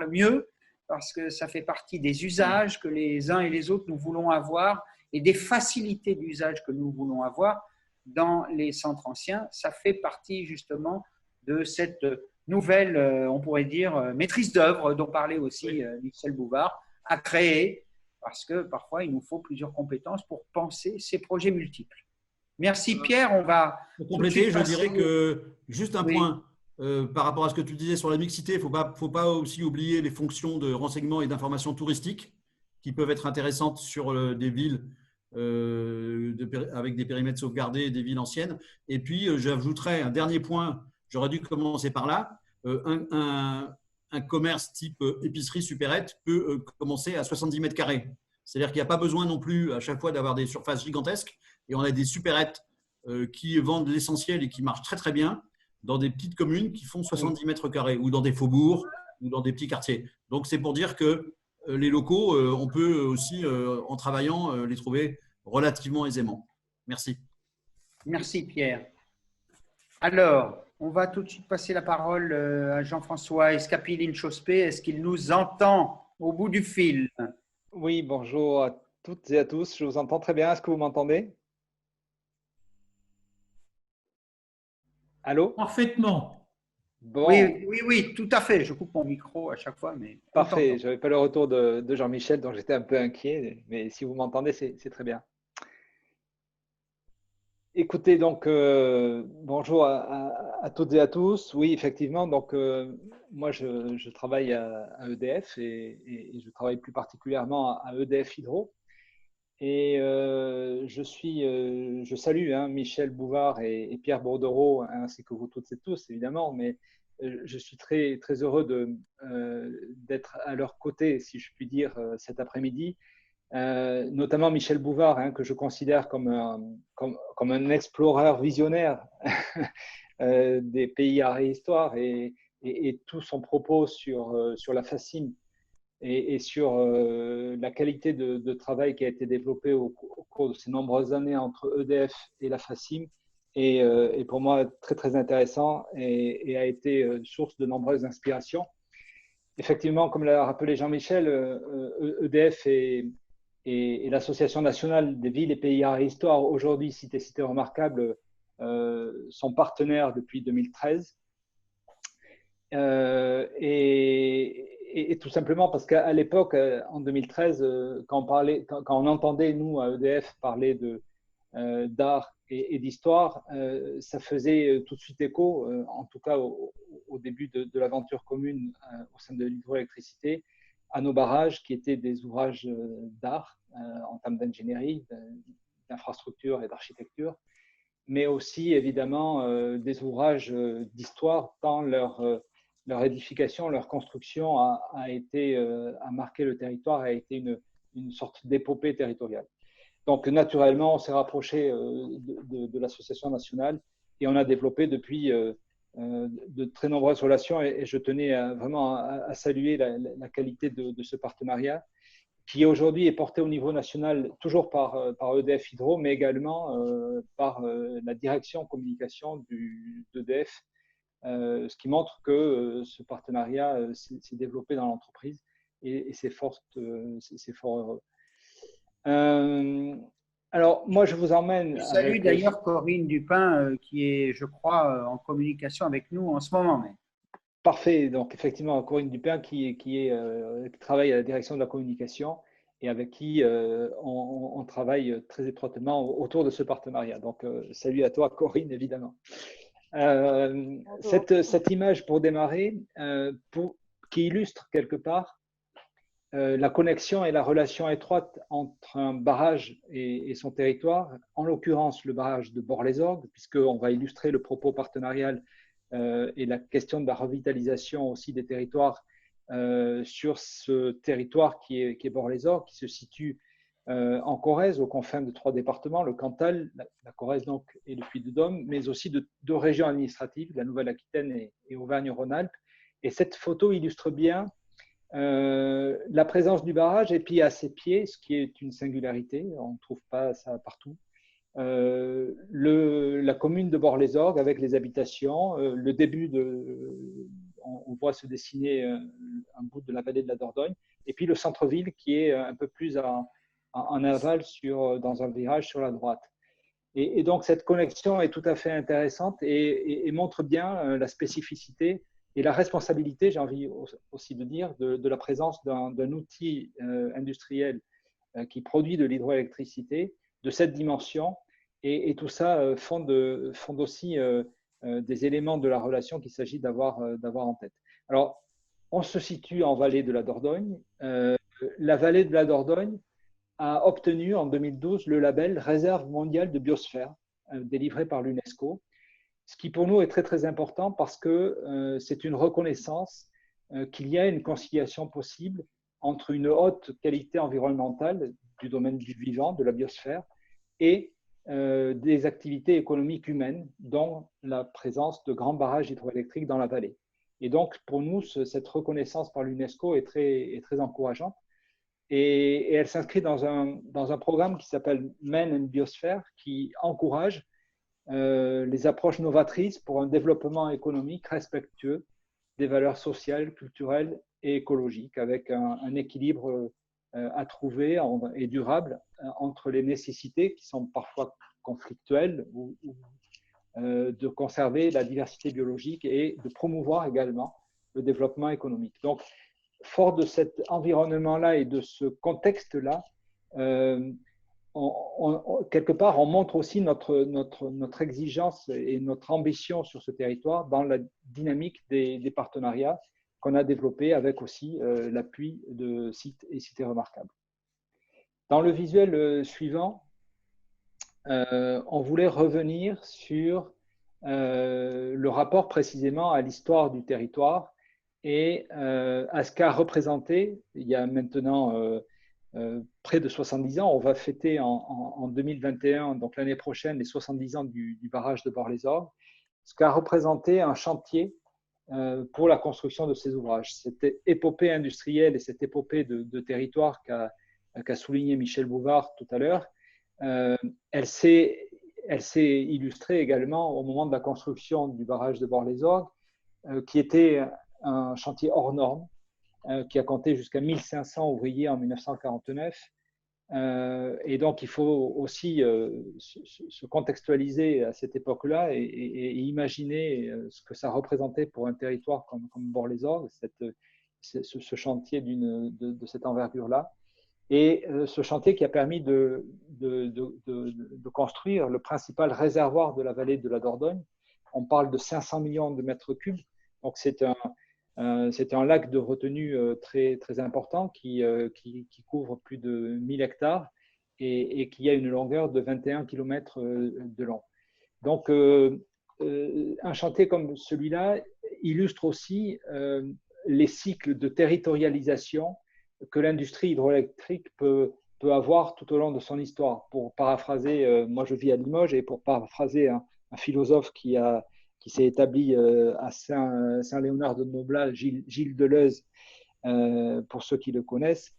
mieux parce que ça fait partie des usages que les uns et les autres nous voulons avoir et des facilités d'usage que nous voulons avoir dans les centres anciens. Ça fait partie justement de cette nouvelle, on pourrait dire, maîtrise d'œuvre dont parlait aussi Michel Bouvard, à créer parce que parfois il nous faut plusieurs compétences pour penser ces projets multiples. Merci Pierre, on va… Pour compléter, je dirais que, juste un point, par rapport à ce que tu disais sur la mixité, il ne faut pas aussi oublier les fonctions de renseignement et d'information touristique qui peuvent être intéressantes sur des villes avec des périmètres sauvegardés, des villes anciennes. Et puis, j'ajouterais un dernier point, j'aurais dû commencer par là, un commerce type épicerie supérette peut commencer à 70 mètres carrés. C'est-à-dire qu'il n'y a pas besoin non plus à chaque fois d'avoir des surfaces gigantesques. Et on a des supérettes qui vendent l'essentiel et qui marchent très très bien dans des petites communes qui font 70 mètres carrés ou dans des faubourgs ou dans des petits quartiers. Donc c'est pour dire que les locaux, on peut aussi, en travaillant, les trouver relativement aisément. Merci. Merci Pierre. Alors, on va tout de suite passer la parole à Jean-François Escapil-Inchospé. Est-ce qu'il nous entend au bout du fil? Oui, bonjour à toutes et à tous. Je vous entends très bien. Est-ce que vous m'entendez? Allô? Parfaitement. Bon. Oui, tout à fait. Je coupe mon micro à chaque fois. Mais parfait. Je n'avais pas le retour de Jean-Michel, donc j'étais un peu inquiet. Mais si vous m'entendez, c'est très bien. Écoutez, donc, bonjour à toutes et à tous. Oui, effectivement, donc, moi, je travaille à EDF et je travaille plus particulièrement à EDF Hydro. Et je salue Michel Bouvard et Pierre Bordereau, ainsi que vous toutes et tous, évidemment, mais je suis très, très heureux d'être à leur côté, si je puis dire, cet après-midi. Notamment Michel Bouvard, que je considère comme un explorateur visionnaire des pays à réhistoire et tout son propos sur la FACIM et sur la qualité de travail qui a été développée au cours de ces nombreuses années entre EDF et la FACIM est pour moi très, très intéressant et a été source de nombreuses inspirations. Effectivement, comme l'a rappelé Jean-Michel, EDF et l'Association nationale des villes et pays à réhistoire, aujourd'hui Cité Remarquable, sont partenaires depuis 2013. Et tout simplement parce qu'à l'époque, en 2013, quand on entendait, nous, à EDF, parler d'art et d'histoire, ça faisait tout de suite écho, en tout cas au début de l'aventure commune au sein de l'hydroélectricité, à nos barrages qui étaient des ouvrages d'art en termes d'ingénierie, d'infrastructure et d'architecture, mais aussi évidemment des ouvrages d'histoire tant leur édification, leur construction a marqué le territoire, a été une sorte d'épopée territoriale. Donc, naturellement, on s'est rapproché de l'association nationale et on a développé depuis de très nombreuses relations et je tenais vraiment à saluer la qualité de ce partenariat qui aujourd'hui est porté au niveau national toujours par EDF Hydro, mais également par la direction communication d'EDF ce qui montre que ce partenariat s'est développé dans l'entreprise et c'est fort heureux. Alors, moi, je vous emmène. Je salue d'ailleurs Corinne Dupin, qui est, je crois, en communication avec nous en ce moment même. Parfait. Donc, effectivement, Corinne Dupin qui travaille à la direction de la communication et avec qui on travaille très étroitement autour de ce partenariat. Donc, salut à toi, Corinne, évidemment. Cette image pour démarrer, qui illustre quelque part la connexion et la relation étroite entre un barrage et son territoire, en l'occurrence le barrage de Bord-les-Orgues, puisqu'on va illustrer le propos partenarial et la question de la revitalisation aussi des territoires sur ce territoire qui est Bord-les-Orgues, qui se situe en Corrèze, aux confins de 3 départements, le Cantal, la Corrèze donc, et le Puy-de-Dôme, mais aussi de 2 régions administratives, la Nouvelle-Aquitaine et Auvergne-Rhône-Alpes. Et cette photo illustre bien la présence du barrage et puis à ses pieds, ce qui est une singularité, on ne trouve pas ça partout, la commune de Bord-les-Orgues avec les habitations, le début on voit se dessiner un bout de la vallée de la Dordogne, et puis le centre-ville qui est un peu plus en aval dans un virage sur la droite. Et donc cette connexion est tout à fait intéressante et montre bien la spécificité et la responsabilité, j'ai envie aussi de dire, de la présence d'un outil industriel qui produit de l'hydroélectricité de cette dimension. Et tout ça fonde aussi des éléments de la relation qu'il s'agit d'avoir en tête. Alors, on se situe en vallée de la Dordogne. La vallée de la Dordogne a obtenu en 2012 le label Réserve mondiale de biosphère, délivré par l'UNESCO. Ce qui pour nous est très très important parce que c'est une reconnaissance qu'il y a une conciliation possible entre une haute qualité environnementale du domaine du vivant, de la biosphère, et des activités économiques humaines, dont la présence de grands barrages hydroélectriques dans la vallée. Et donc pour nous, cette reconnaissance par l'UNESCO est très encourageante. Et elle s'inscrit dans un programme qui s'appelle Men and Biosphere, qui encourage les approches novatrices pour un développement économique respectueux des valeurs sociales, culturelles et écologiques, avec un équilibre à trouver et durable entre les nécessités qui sont parfois conflictuelles de conserver la diversité biologique et de promouvoir également le développement économique. Donc, fort de cet environnement-là et de ce contexte-là, quelque part, on montre aussi notre exigence et notre ambition sur ce territoire dans la dynamique des partenariats qu'on a développés avec aussi l'appui de sites et cités remarquables. Dans le visuel suivant, on voulait revenir sur le rapport précisément à l'histoire du territoire et à ce qu'a représenté, il y a maintenant près de 70 ans, on va fêter en 2021, donc l'année prochaine, les 70 ans du barrage de Bord-les-Orgues, ce qu'a représenté un chantier pour la construction de ces ouvrages. Cette épopée industrielle et cette épopée de territoire qu'a souligné Michel Bouvard tout à l'heure, elle s'est illustrée également au moment de la construction du barrage de Bord-les-Orgues, qui était un chantier hors norme, qui a compté jusqu'à 1500 ouvriers en 1949. Et donc, il faut aussi se contextualiser à cette époque-là et imaginer ce que ça représentait pour un territoire comme Bord-les-Orgues, ce chantier de cette envergure-là. Et ce chantier qui a permis de construire le principal réservoir de la vallée de la Dordogne. On parle de 500 millions de mètres cubes. Donc, c'est un lac de retenue très, très important qui couvre plus de 1000 hectares et qui a une longueur de 21 km de long. Donc, un chantier comme celui-là illustre aussi les cycles de territorialisation que l'industrie hydroélectrique peut avoir tout au long de son histoire. Pour paraphraser, moi je vis à Limoges, et pour paraphraser un philosophe qui s'est établi à Saint-Léonard de Noblat, Gilles Deleuze, pour ceux qui le connaissent.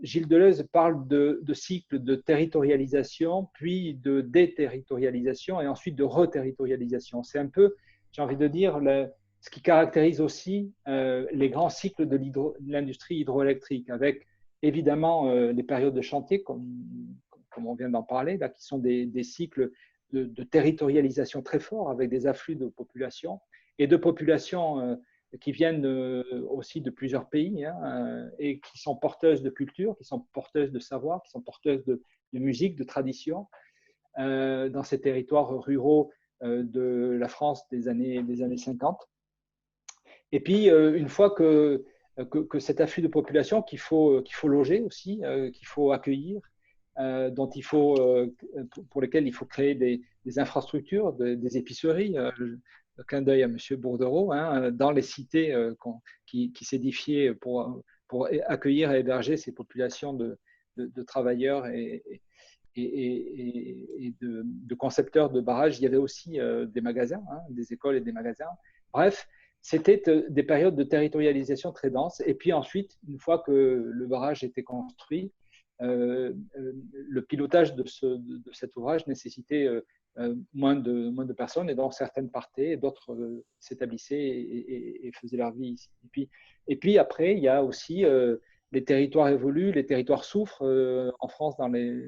Gilles Deleuze parle de cycles de territorialisation, puis de déterritorialisation et ensuite de reterritorialisation. C'est un peu j'ai envie de dire, ce qui caractérise aussi les grands cycles de l'industrie hydroélectrique, avec évidemment les périodes de chantier, comme on vient d'en parler, là, qui sont des cycles de territorialisation très forts, avec des afflux de population, et de populations qui viennent aussi de plusieurs pays, hein, et qui sont porteuses de culture, qui sont porteuses de savoir, qui sont porteuses de musique, de tradition, dans ces territoires ruraux de la France des années 50. Et puis, une fois que cet afflux de population qu'il faut loger aussi, qu'il faut accueillir, pour lesquels il faut créer des infrastructures, des épiceries. Le clin d'œil à M. Bourdereau, hein, dans les cités qui s'édifiaient pour accueillir et héberger ces populations de travailleurs et de concepteurs de barrages. Il y avait aussi des magasins, hein, des écoles et des magasins. Bref, c'était des périodes de territorialisation très denses. Et puis ensuite, une fois que le barrage était construit, le pilotage de cet ouvrage nécessitait moins de personnes, et donc certaines partaient, et d'autres s'établissaient et faisaient leur vie ici. Et puis après, il y a aussi les territoires évoluent, les territoires souffrent. En France, dans les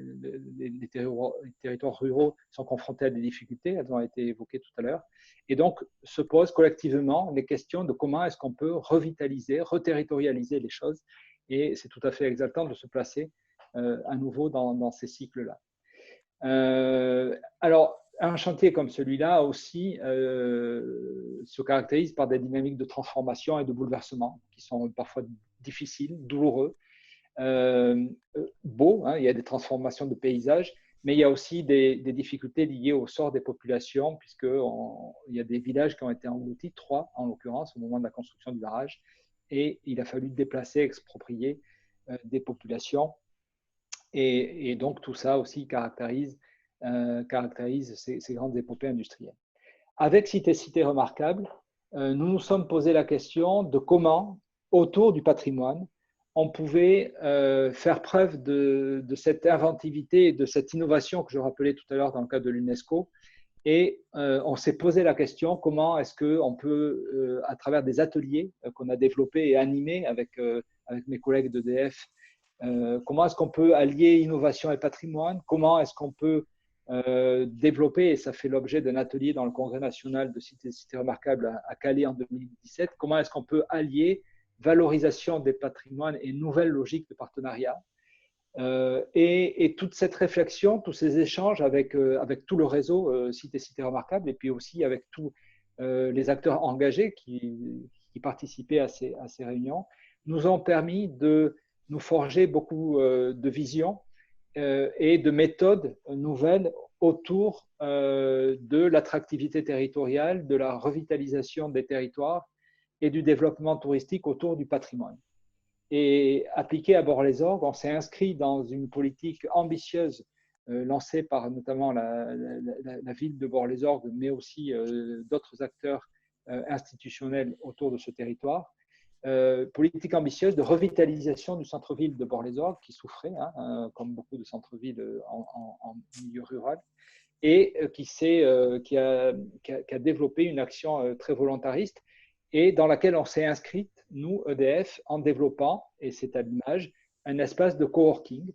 territoires ruraux sont confrontés à des difficultés, elles ont été évoquées tout à l'heure. Et donc, se posent collectivement les questions de comment est-ce qu'on peut revitaliser, reterritorialiser les choses. Et c'est tout à fait exaltant de se placer à nouveau dans ces cycles-là. Alors, un chantier comme celui-là aussi se caractérise par des dynamiques de transformation et de bouleversement qui sont parfois difficiles, douloureux, beaux, hein, il y a des transformations de paysages, mais il y a aussi des difficultés liées au sort des populations, puisqu'il y a des villages qui ont été engloutis, 3 en l'occurrence, au moment de la construction du barrage, et il a fallu déplacer, exproprier des populations. Et donc, tout ça aussi caractérise ces grandes épopées industrielles. Avec Cité Remarquable, nous nous sommes posé la question de comment, autour du patrimoine, on pouvait faire preuve de cette inventivité et de cette innovation que je rappelais tout à l'heure dans le cadre de l'UNESCO. Et on s'est posé la question comment est-ce qu'on peut, à travers des ateliers qu'on a développés et animés avec mes collègues d'EDF, comment est-ce qu'on peut allier innovation et patrimoine? Comment est-ce qu'on peut développer, et ça fait l'objet d'un atelier dans le Congrès national de Cité Remarquable à Calais en 2017, comment est-ce qu'on peut allier valorisation des patrimoines et nouvelles logiques de partenariat, et toute cette réflexion, tous ces échanges avec tout le réseau Cité Remarquable, et puis aussi avec tous les acteurs engagés qui participaient à ces réunions, nous ont permis de nous forger beaucoup de visions et de méthodes nouvelles autour de l'attractivité territoriale, de la revitalisation des territoires et du développement touristique autour du patrimoine. Et appliqué à Bord-les-Orgues, on s'est inscrit dans une politique ambitieuse lancée par notamment la ville de Bord-les-Orgues, mais aussi d'autres acteurs institutionnels autour de ce territoire. Politique ambitieuse de revitalisation du centre-ville de Bord-les-Orgues qui souffrait, hein, comme beaucoup de centres-villes en milieu rural, et qui a développé une action très volontariste et dans laquelle on s'est inscrite, nous, EDF, en développant, et c'est à l'image, un espace de coworking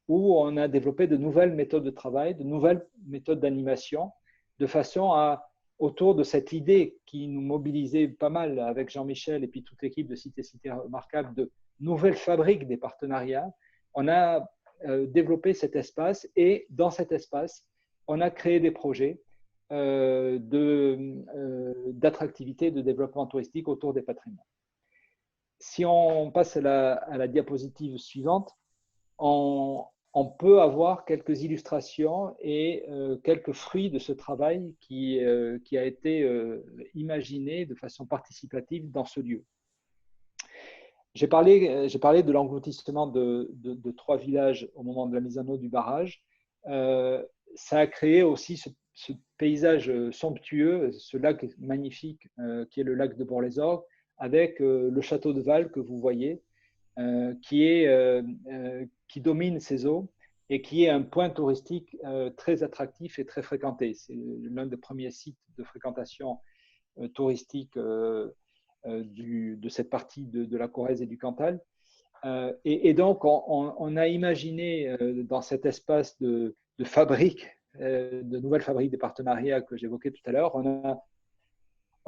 où on a développé de nouvelles méthodes de travail, de nouvelles méthodes d'animation, de façon à, autour de cette idée qui nous mobilisait pas mal avec Jean-Michel et puis toute l'équipe de Cité Remarquable, de nouvelles fabriques des partenariats, on a développé cet espace, et dans cet espace, on a créé des projets d'attractivité, de développement touristique autour des patrimoines. Si on passe à la diapositive suivante, on peut avoir quelques illustrations et quelques fruits de ce travail qui a été imaginé de façon participative dans ce lieu. J'ai parlé de l'engloutissement de 3 villages au moment de la mise en eau du barrage. Ça a créé aussi ce paysage somptueux, ce lac magnifique qui est le lac de Bord-les-Orgues, avec le château de Val que vous voyez, qui domine ces eaux et qui est un point touristique très attractif et très fréquenté. C'est l'un des premiers sites de fréquentation touristique de cette partie de la Corrèze et du Cantal. Et donc, on a imaginé dans cet espace de fabrique, de nouvelles fabriques des partenariats que j'évoquais tout à l'heure,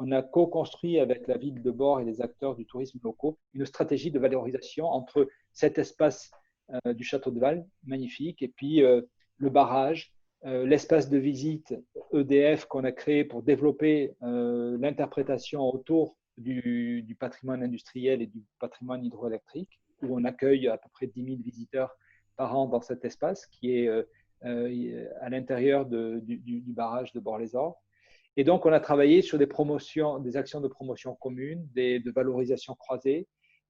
on a co-construit avec la ville de Bord et les acteurs du tourisme locaux une stratégie de valorisation entre cet espace du Château de Val, magnifique, et puis le barrage, l'espace de visite EDF qu'on a créé pour développer l'interprétation autour du patrimoine industriel et du patrimoine hydroélectrique, où on accueille à peu près 10 000 visiteurs par an dans cet espace qui est à l'intérieur du barrage de Bord-les-Orgues. Et donc, on a travaillé sur des actions de promotion communes, de valorisation croisée,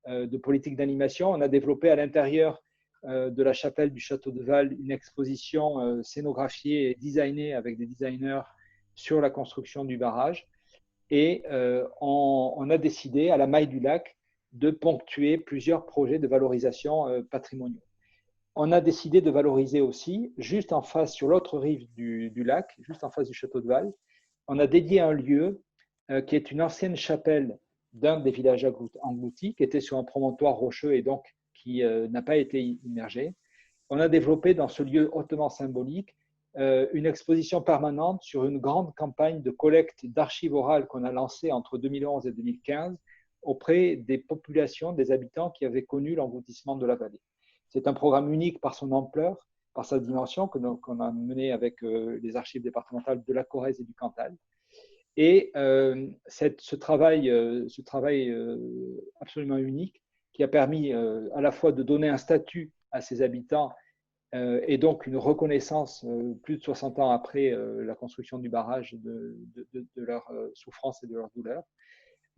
de politique d'animation. On a développé à l'intérieur de la chapelle du Château de Val une exposition scénographiée et designée avec des designers sur la construction du barrage. Et on a décidé, à la maille du lac, de ponctuer plusieurs projets de valorisation patrimoniaux. On a décidé de valoriser aussi, juste en face, sur l'autre rive du lac, juste en face du Château de Val, on a dédié un lieu qui est une ancienne chapelle d'un des villages engloutis, qui était sur un promontoire rocheux et donc qui n'a pas été immergé. On a développé dans ce lieu hautement symbolique une exposition permanente sur une grande campagne de collecte d'archives orales qu'on a lancée entre 2011 et 2015 auprès des populations, des habitants qui avaient connu l'engloutissement de la vallée. C'est un programme unique par son ampleur, par sa dimension, qu'on a mené avec les archives départementales de la Corrèze et du Cantal. Et ce travail absolument unique qui a permis à la fois de donner un statut à ces habitants et donc une reconnaissance plus de 60 ans après la construction du barrage de leur souffrance et de leur douleur,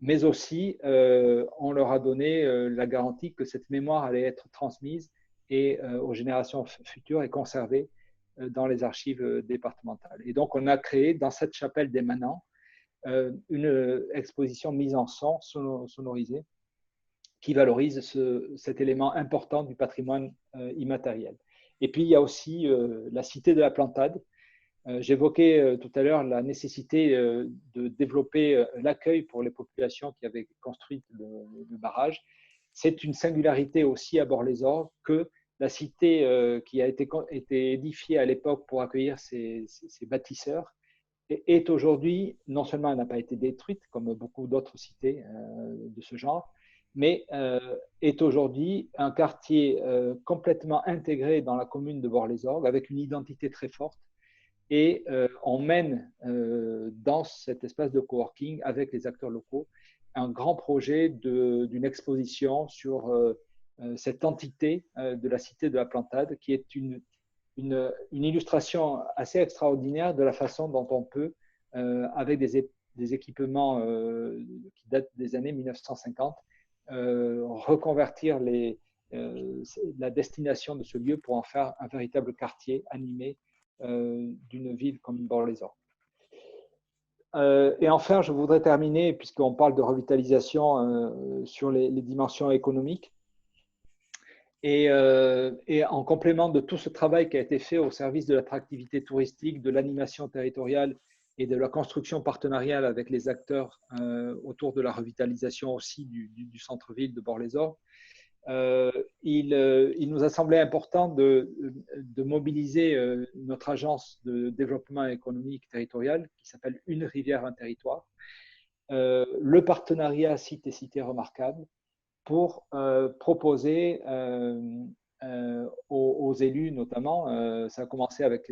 mais aussi on leur a donné la garantie que cette mémoire allait être transmise et aux générations futures et conservée dans les archives départementales. Et donc, on a créé dans cette chapelle des Manants une exposition mise en son, sonorisée, qui valorise cet élément important du patrimoine immatériel. Et puis, il y a aussi la cité de la Plantade. J'évoquais tout à l'heure la nécessité de développer l'accueil pour les populations qui avaient construit le barrage. C'est une singularité aussi à Bord-les-Orgues que la cité qui a été édifiée à l'époque pour accueillir ces bâtisseurs est aujourd'hui, non seulement elle n'a pas été détruite comme beaucoup d'autres cités de ce genre, mais est aujourd'hui un quartier complètement intégré dans la commune de Bord-les-Orgues avec une identité très forte. Et on mène dans cet espace de coworking avec les acteurs locaux un grand projet d'une exposition sur cette entité de la cité de la Plantade, qui est une illustration assez extraordinaire de la façon dont on peut, avec des équipements qui datent des années 1950, reconvertir la destination de ce lieu pour en faire un véritable quartier animé d'une ville comme Bord-les-Orgues. Et enfin, je voudrais terminer, puisqu'on parle de revitalisation sur les dimensions économiques. Et en complément de tout ce travail qui a été fait au service de l'attractivité touristique, de l'animation territoriale et de la construction partenariale avec les acteurs autour de la revitalisation aussi du centre-ville de Bord-les-Orgues, il nous a semblé important de mobiliser notre agence de développement économique territorial qui s'appelle Une rivière, un territoire, le partenariat Site et Cité Remarquables, pour proposer aux élus notamment, ça a commencé avec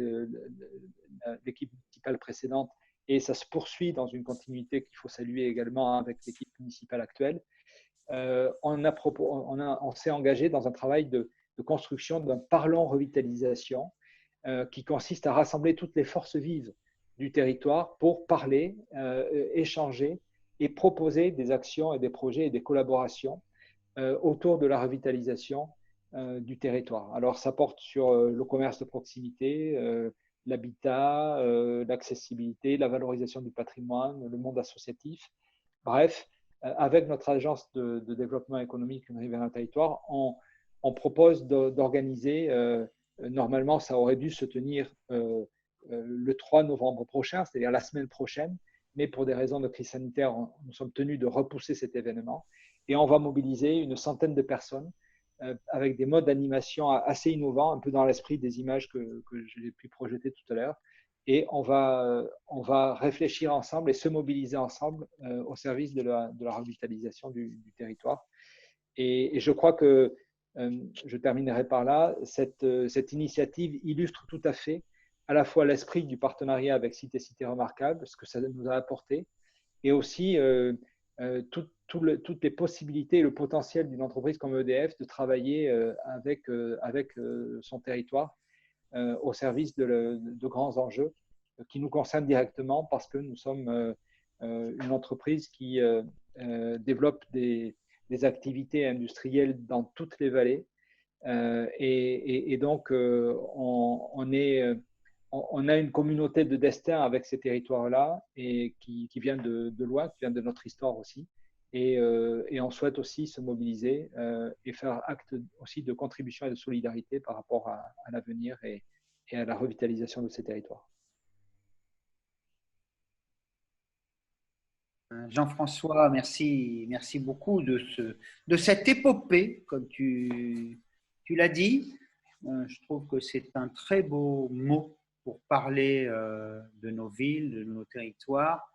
l'équipe municipale précédente et ça se poursuit dans une continuité qu'il faut saluer également avec l'équipe municipale actuelle. On s'est engagé dans un travail de construction d'un parlons revitalisation qui consiste à rassembler toutes les forces vives du territoire pour parler, échanger et proposer des actions et des projets et des collaborations autour de la revitalisation du territoire. Alors, ça porte sur le commerce de proximité, l'habitat, l'accessibilité, la valorisation du patrimoine, le monde associatif. Bref, avec notre agence de développement économique Une rivière, un territoire, on propose d'organiser, normalement ça aurait dû se tenir le 3 novembre prochain, c'est-à-dire la semaine prochaine, mais pour des raisons de crise sanitaire, nous sommes tenus de repousser cet événement. Et on va mobiliser une centaine de personnes avec des modes d'animation assez innovants, un peu dans l'esprit des images que j'ai pu projeter tout à l'heure. Et on va réfléchir ensemble et se mobiliser ensemble au service de la revitalisation du territoire. Et je crois que, je terminerai par là, cette initiative illustre tout à fait à la fois l'esprit du partenariat avec Cité Remarquable, ce que ça nous a apporté, et aussi toutes les possibilités et le potentiel d'une entreprise comme EDF de travailler avec son territoire au service de grands enjeux qui nous concernent directement parce que nous sommes une entreprise qui développe des activités industrielles dans toutes les vallées. Et donc, on a une communauté de destin avec ces territoires-là et qui vient de loin, qui vient de notre histoire aussi. Et on souhaite aussi se mobiliser et faire acte aussi de contribution et de solidarité par rapport à l'avenir et à la revitalisation de ces territoires. Jean-François, merci beaucoup de cette épopée, comme tu l'as dit. Je trouve que c'est un très beau mot pour parler de nos villes, de nos territoires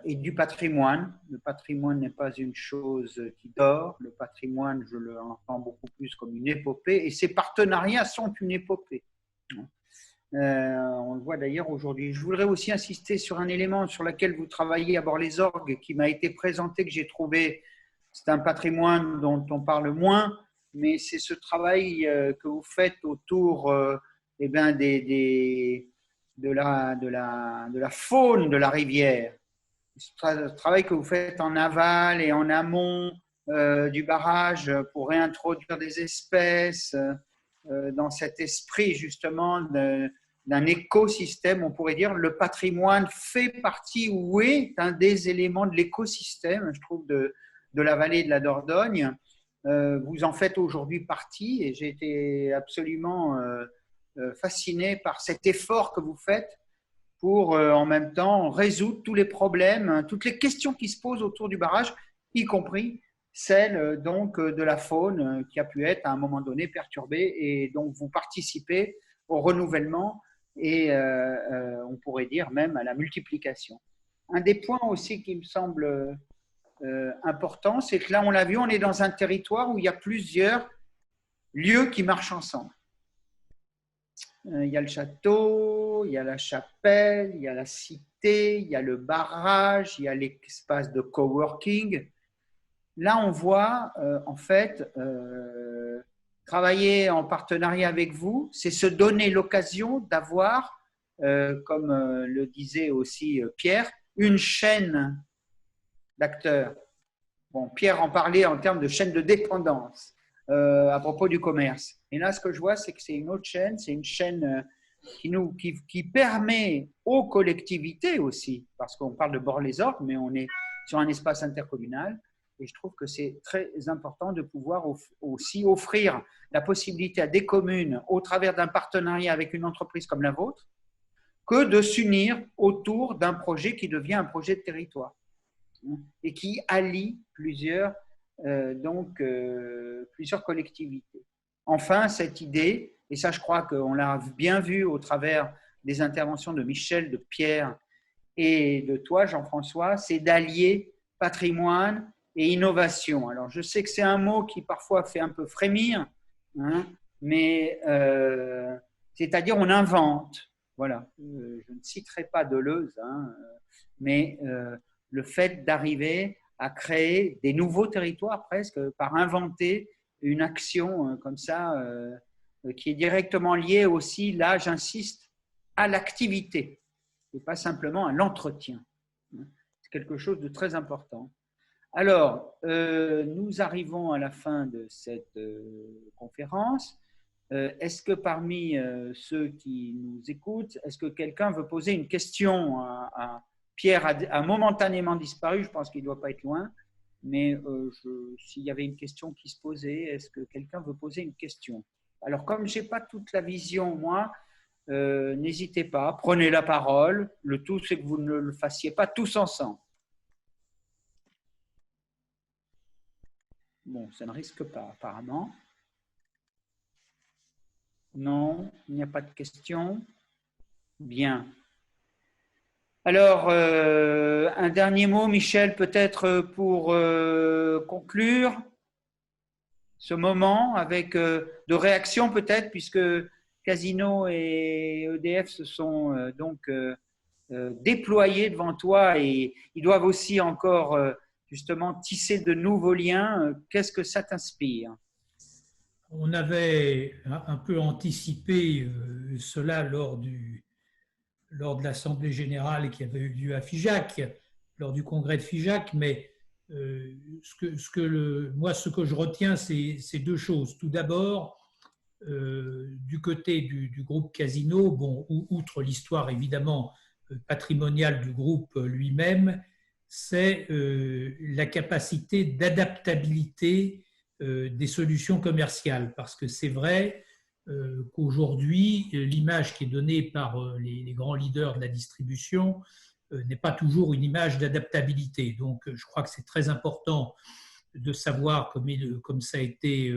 et du patrimoine. Le patrimoine n'est pas une chose qui dort. Le patrimoine, je l'entends beaucoup plus comme une épopée et ces partenariats sont une épopée. On le voit d'ailleurs aujourd'hui. Je voudrais aussi insister sur un élément sur lequel vous travaillez à Bord-les-Orgues qui m'a été présenté, que j'ai trouvé, c'est un patrimoine dont on parle moins, mais c'est ce travail que vous faites autour de la faune de la rivière. Ce travail que vous faites en aval et en amont du barrage pour réintroduire des espèces dans cet esprit justement d'un écosystème, on pourrait dire. Le patrimoine fait partie ou est un des éléments de l'écosystème, je trouve, de la vallée de la Dordogne. Vous en faites aujourd'hui partie et j'ai été absolument fasciné par cet effort que vous faites pour en même temps résoudre tous les problèmes, toutes les questions qui se posent autour du barrage, y compris celle donc de la faune qui a pu être à un moment donné perturbée, et donc vous participez au renouvellement et on pourrait dire même à la multiplication. Un des points aussi qui me semble important, c'est que là on l'a vu, on est dans un territoire où il y a plusieurs lieux qui marchent ensemble. Il y a le château, il y a la chapelle, il y a la cité, il y a le barrage, il y a l'espace de coworking. Là, on voit en fait travailler en partenariat avec vous, c'est se donner l'occasion d'avoir, comme le disait aussi Pierre, une chaîne d'acteurs. Bon, Pierre en parlait en termes de chaîne de dépendance à propos du commerce. Et là, ce que je vois, c'est que c'est une autre chaîne, c'est une chaîne qui permet aux collectivités aussi, parce qu'on parle de Bord-les-Orgues, mais on est sur un espace intercommunal. Et je trouve que c'est très important de pouvoir aussi offrir la possibilité à des communes, au travers d'un partenariat avec une entreprise comme la vôtre, que de s'unir autour d'un projet qui devient un projet de territoire et qui allie plusieurs collectivités. Enfin, cette idée, et ça je crois qu'on l'a bien vu au travers des interventions de Michel, de Pierre et de toi, Jean-François, c'est d'allier patrimoine et innovation. Alors, je sais que c'est un mot qui parfois fait un peu frémir, hein, mais c'est-à-dire on invente. Voilà. Je ne citerai pas Deleuze, hein, mais le fait d'arriver à créer des nouveaux territoires presque par inventer une action comme ça qui est directement liée aussi, là j'insiste, à l'activité et pas simplement à l'entretien. C'est quelque chose de très important. Alors, nous arrivons à la fin de cette conférence. Est-ce que parmi ceux qui nous écoutent, est-ce que quelqu'un veut poser une question à Pierre a momentanément disparu, je pense qu'il ne doit pas être loin, mais s'il y avait une question qui se posait, est-ce que quelqu'un veut poser une question? Alors, comme je n'ai pas toute la vision, moi, n'hésitez pas, prenez la parole. Le tout, c'est que vous ne le fassiez pas tous ensemble. Bon, ça ne risque pas, apparemment. Non, il n'y a pas de questions. Bien. Alors, un dernier mot, Michel, peut-être pour conclure ce moment avec de réactions peut-être, puisque Casino et EDF se sont donc déployés devant toi et ils doivent aussi encore justement tisser de nouveaux liens. Qu'est-ce que ça t'inspire? On avait un peu anticipé cela lors de l'Assemblée générale qui avait eu lieu à Figeac, lors du congrès de Figeac, mais ce que je retiens, c'est deux choses. Tout d'abord, du côté du groupe Casino, bon, outre l'histoire évidemment patrimoniale du groupe lui-même, c'est la capacité d'adaptabilité des solutions commerciales. Parce que c'est vrai qu'aujourd'hui, l'image qui est donnée par les grands leaders de la distribution n'est pas toujours une image d'adaptabilité. Donc, je crois que c'est très important de savoir, comme ça a été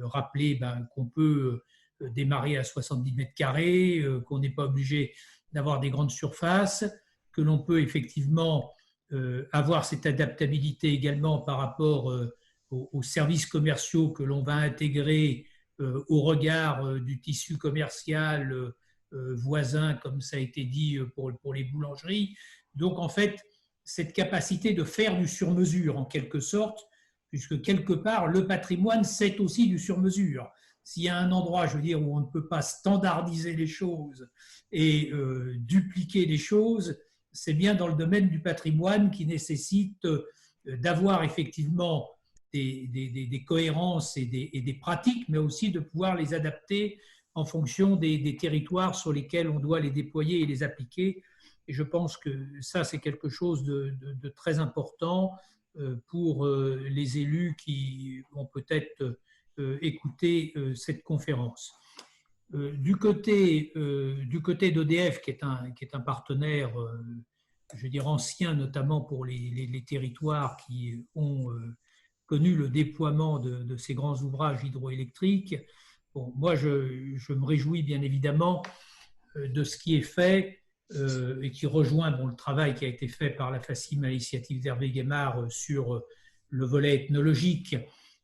rappelé, qu'on peut démarrer à 70 mètres carrés, qu'on n'est pas obligé d'avoir des grandes surfaces, que l'on peut effectivement avoir cette adaptabilité également par rapport aux services commerciaux que l'on va intégrer au regard du tissu commercial voisin, comme ça a été dit pour les boulangeries. Donc, en fait, cette capacité de faire du sur-mesure, en quelque sorte, puisque quelque part, le patrimoine, c'est aussi du sur-mesure. S'il y a un endroit, je veux dire, où on ne peut pas standardiser les choses et dupliquer les choses, c'est bien dans le domaine du patrimoine qui nécessite d'avoir effectivement des cohérences et des pratiques, mais aussi de pouvoir les adapter en fonction des territoires sur lesquels on doit les déployer et les appliquer. Et je pense que ça, c'est quelque chose de très important pour les élus qui vont peut-être écouter cette conférence. Du côté d'EDF, qui est un partenaire, je dirais ancien, notamment pour les territoires qui ont connu le déploiement de ces grands ouvrages hydroélectriques, bon, moi, je me réjouis bien évidemment de ce qui est fait et qui rejoint le travail qui a été fait par la FACIM à l'initiative d'Hervé Guémard sur le volet ethnologique,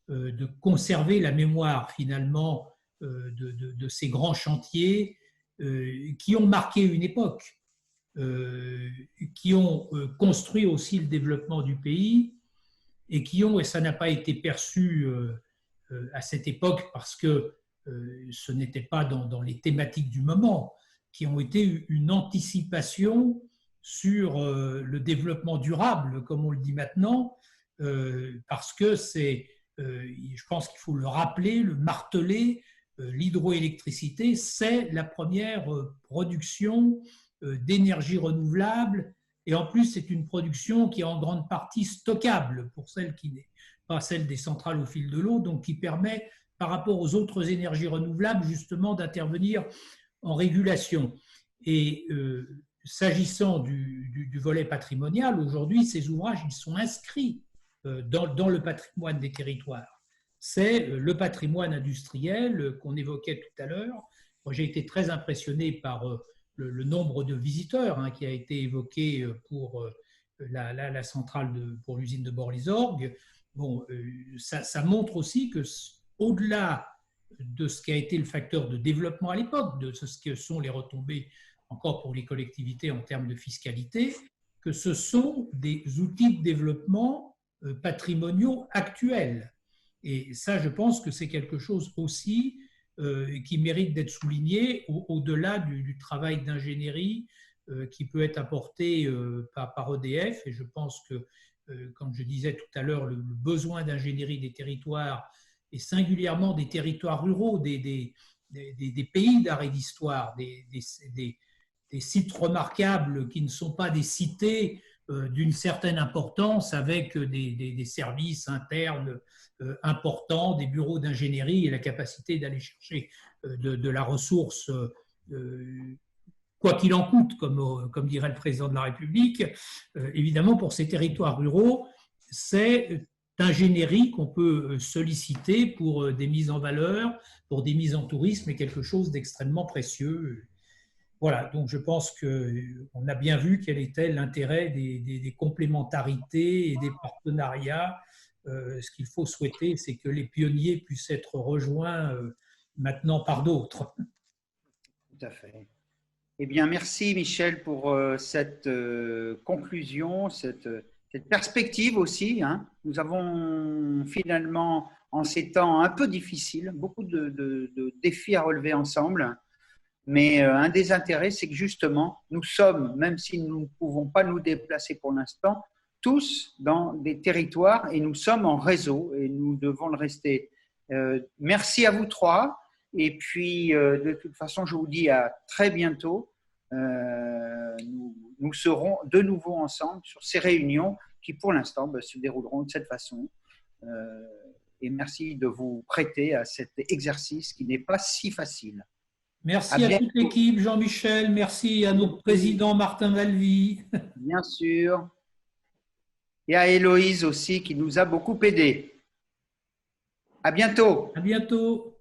de conserver la mémoire finalement de ces grands chantiers qui ont marqué une époque, qui ont construit aussi le développement du pays et qui ont, et ça n'a pas été perçu à cette époque parce que ce n'était pas dans les thématiques du moment, qui ont été une anticipation sur le développement durable, comme on le dit maintenant, parce que je pense qu'il faut le rappeler, le marteler, l'hydroélectricité, c'est la première production d'énergie renouvelable, et en plus, c'est une production qui est en grande partie stockable, pour celle qui n'est pas celle des centrales au fil de l'eau, donc qui permet, par rapport aux autres énergies renouvelables, justement, d'intervenir en régulation. Et s'agissant du volet patrimonial, aujourd'hui, ces ouvrages, ils sont inscrits dans le patrimoine des territoires. C'est le patrimoine industriel qu'on évoquait tout à l'heure. Moi, j'ai été très impressionné par le nombre de visiteurs qui a été évoqué pour la centrale pour l'usine de Bort-les-Orgues. Bon, ça montre aussi que, au-delà de ce qui a été le facteur de développement à l'époque, de ce que sont les retombées encore pour les collectivités en termes de fiscalité, que ce sont des outils de développement patrimoniaux actuels. Et ça, je pense que c'est quelque chose aussi qui mérite d'être souligné au-delà du travail d'ingénierie qui peut être apporté par EDF. Et je pense que, comme je disais tout à l'heure, le besoin d'ingénierie des territoires, et singulièrement des territoires ruraux, des pays d'arrêt d'histoire, des sites remarquables qui ne sont pas des cités d'une certaine importance avec des services internes importants, des bureaux d'ingénierie et la capacité d'aller chercher de la ressource quoi qu'il en coûte, comme dirait le président de la République, évidemment pour ces territoires ruraux, c'est ingénierie qu'on peut solliciter pour des mises en valeur, pour des mises en tourisme, est quelque chose d'extrêmement précieux. Voilà, donc je pense qu'on a bien vu quel était l'intérêt des complémentarités et des partenariats. Ce qu'il faut souhaiter, c'est que les pionniers puissent être rejoints maintenant par d'autres. Tout à fait. Eh bien, merci Michel pour cette conclusion, cette perspective aussi. Hein. Nous avons finalement, en ces temps un peu difficiles, beaucoup de défis à relever ensemble. Mais un des intérêts, c'est que justement, nous sommes, même si nous ne pouvons pas nous déplacer pour l'instant, tous dans des territoires et nous sommes en réseau et nous devons le rester. Merci à vous trois. Et puis, de toute façon, je vous dis à très bientôt. Nous serons de nouveau ensemble sur ces réunions qui, pour l'instant, se dérouleront de cette façon. Et merci de vous prêter à cet exercice qui n'est pas si facile. Merci à toute l'équipe, Jean-Michel. Merci à notre président Martin Valvy. Bien sûr. Et à Héloïse aussi qui nous a beaucoup aidés. À bientôt. À bientôt.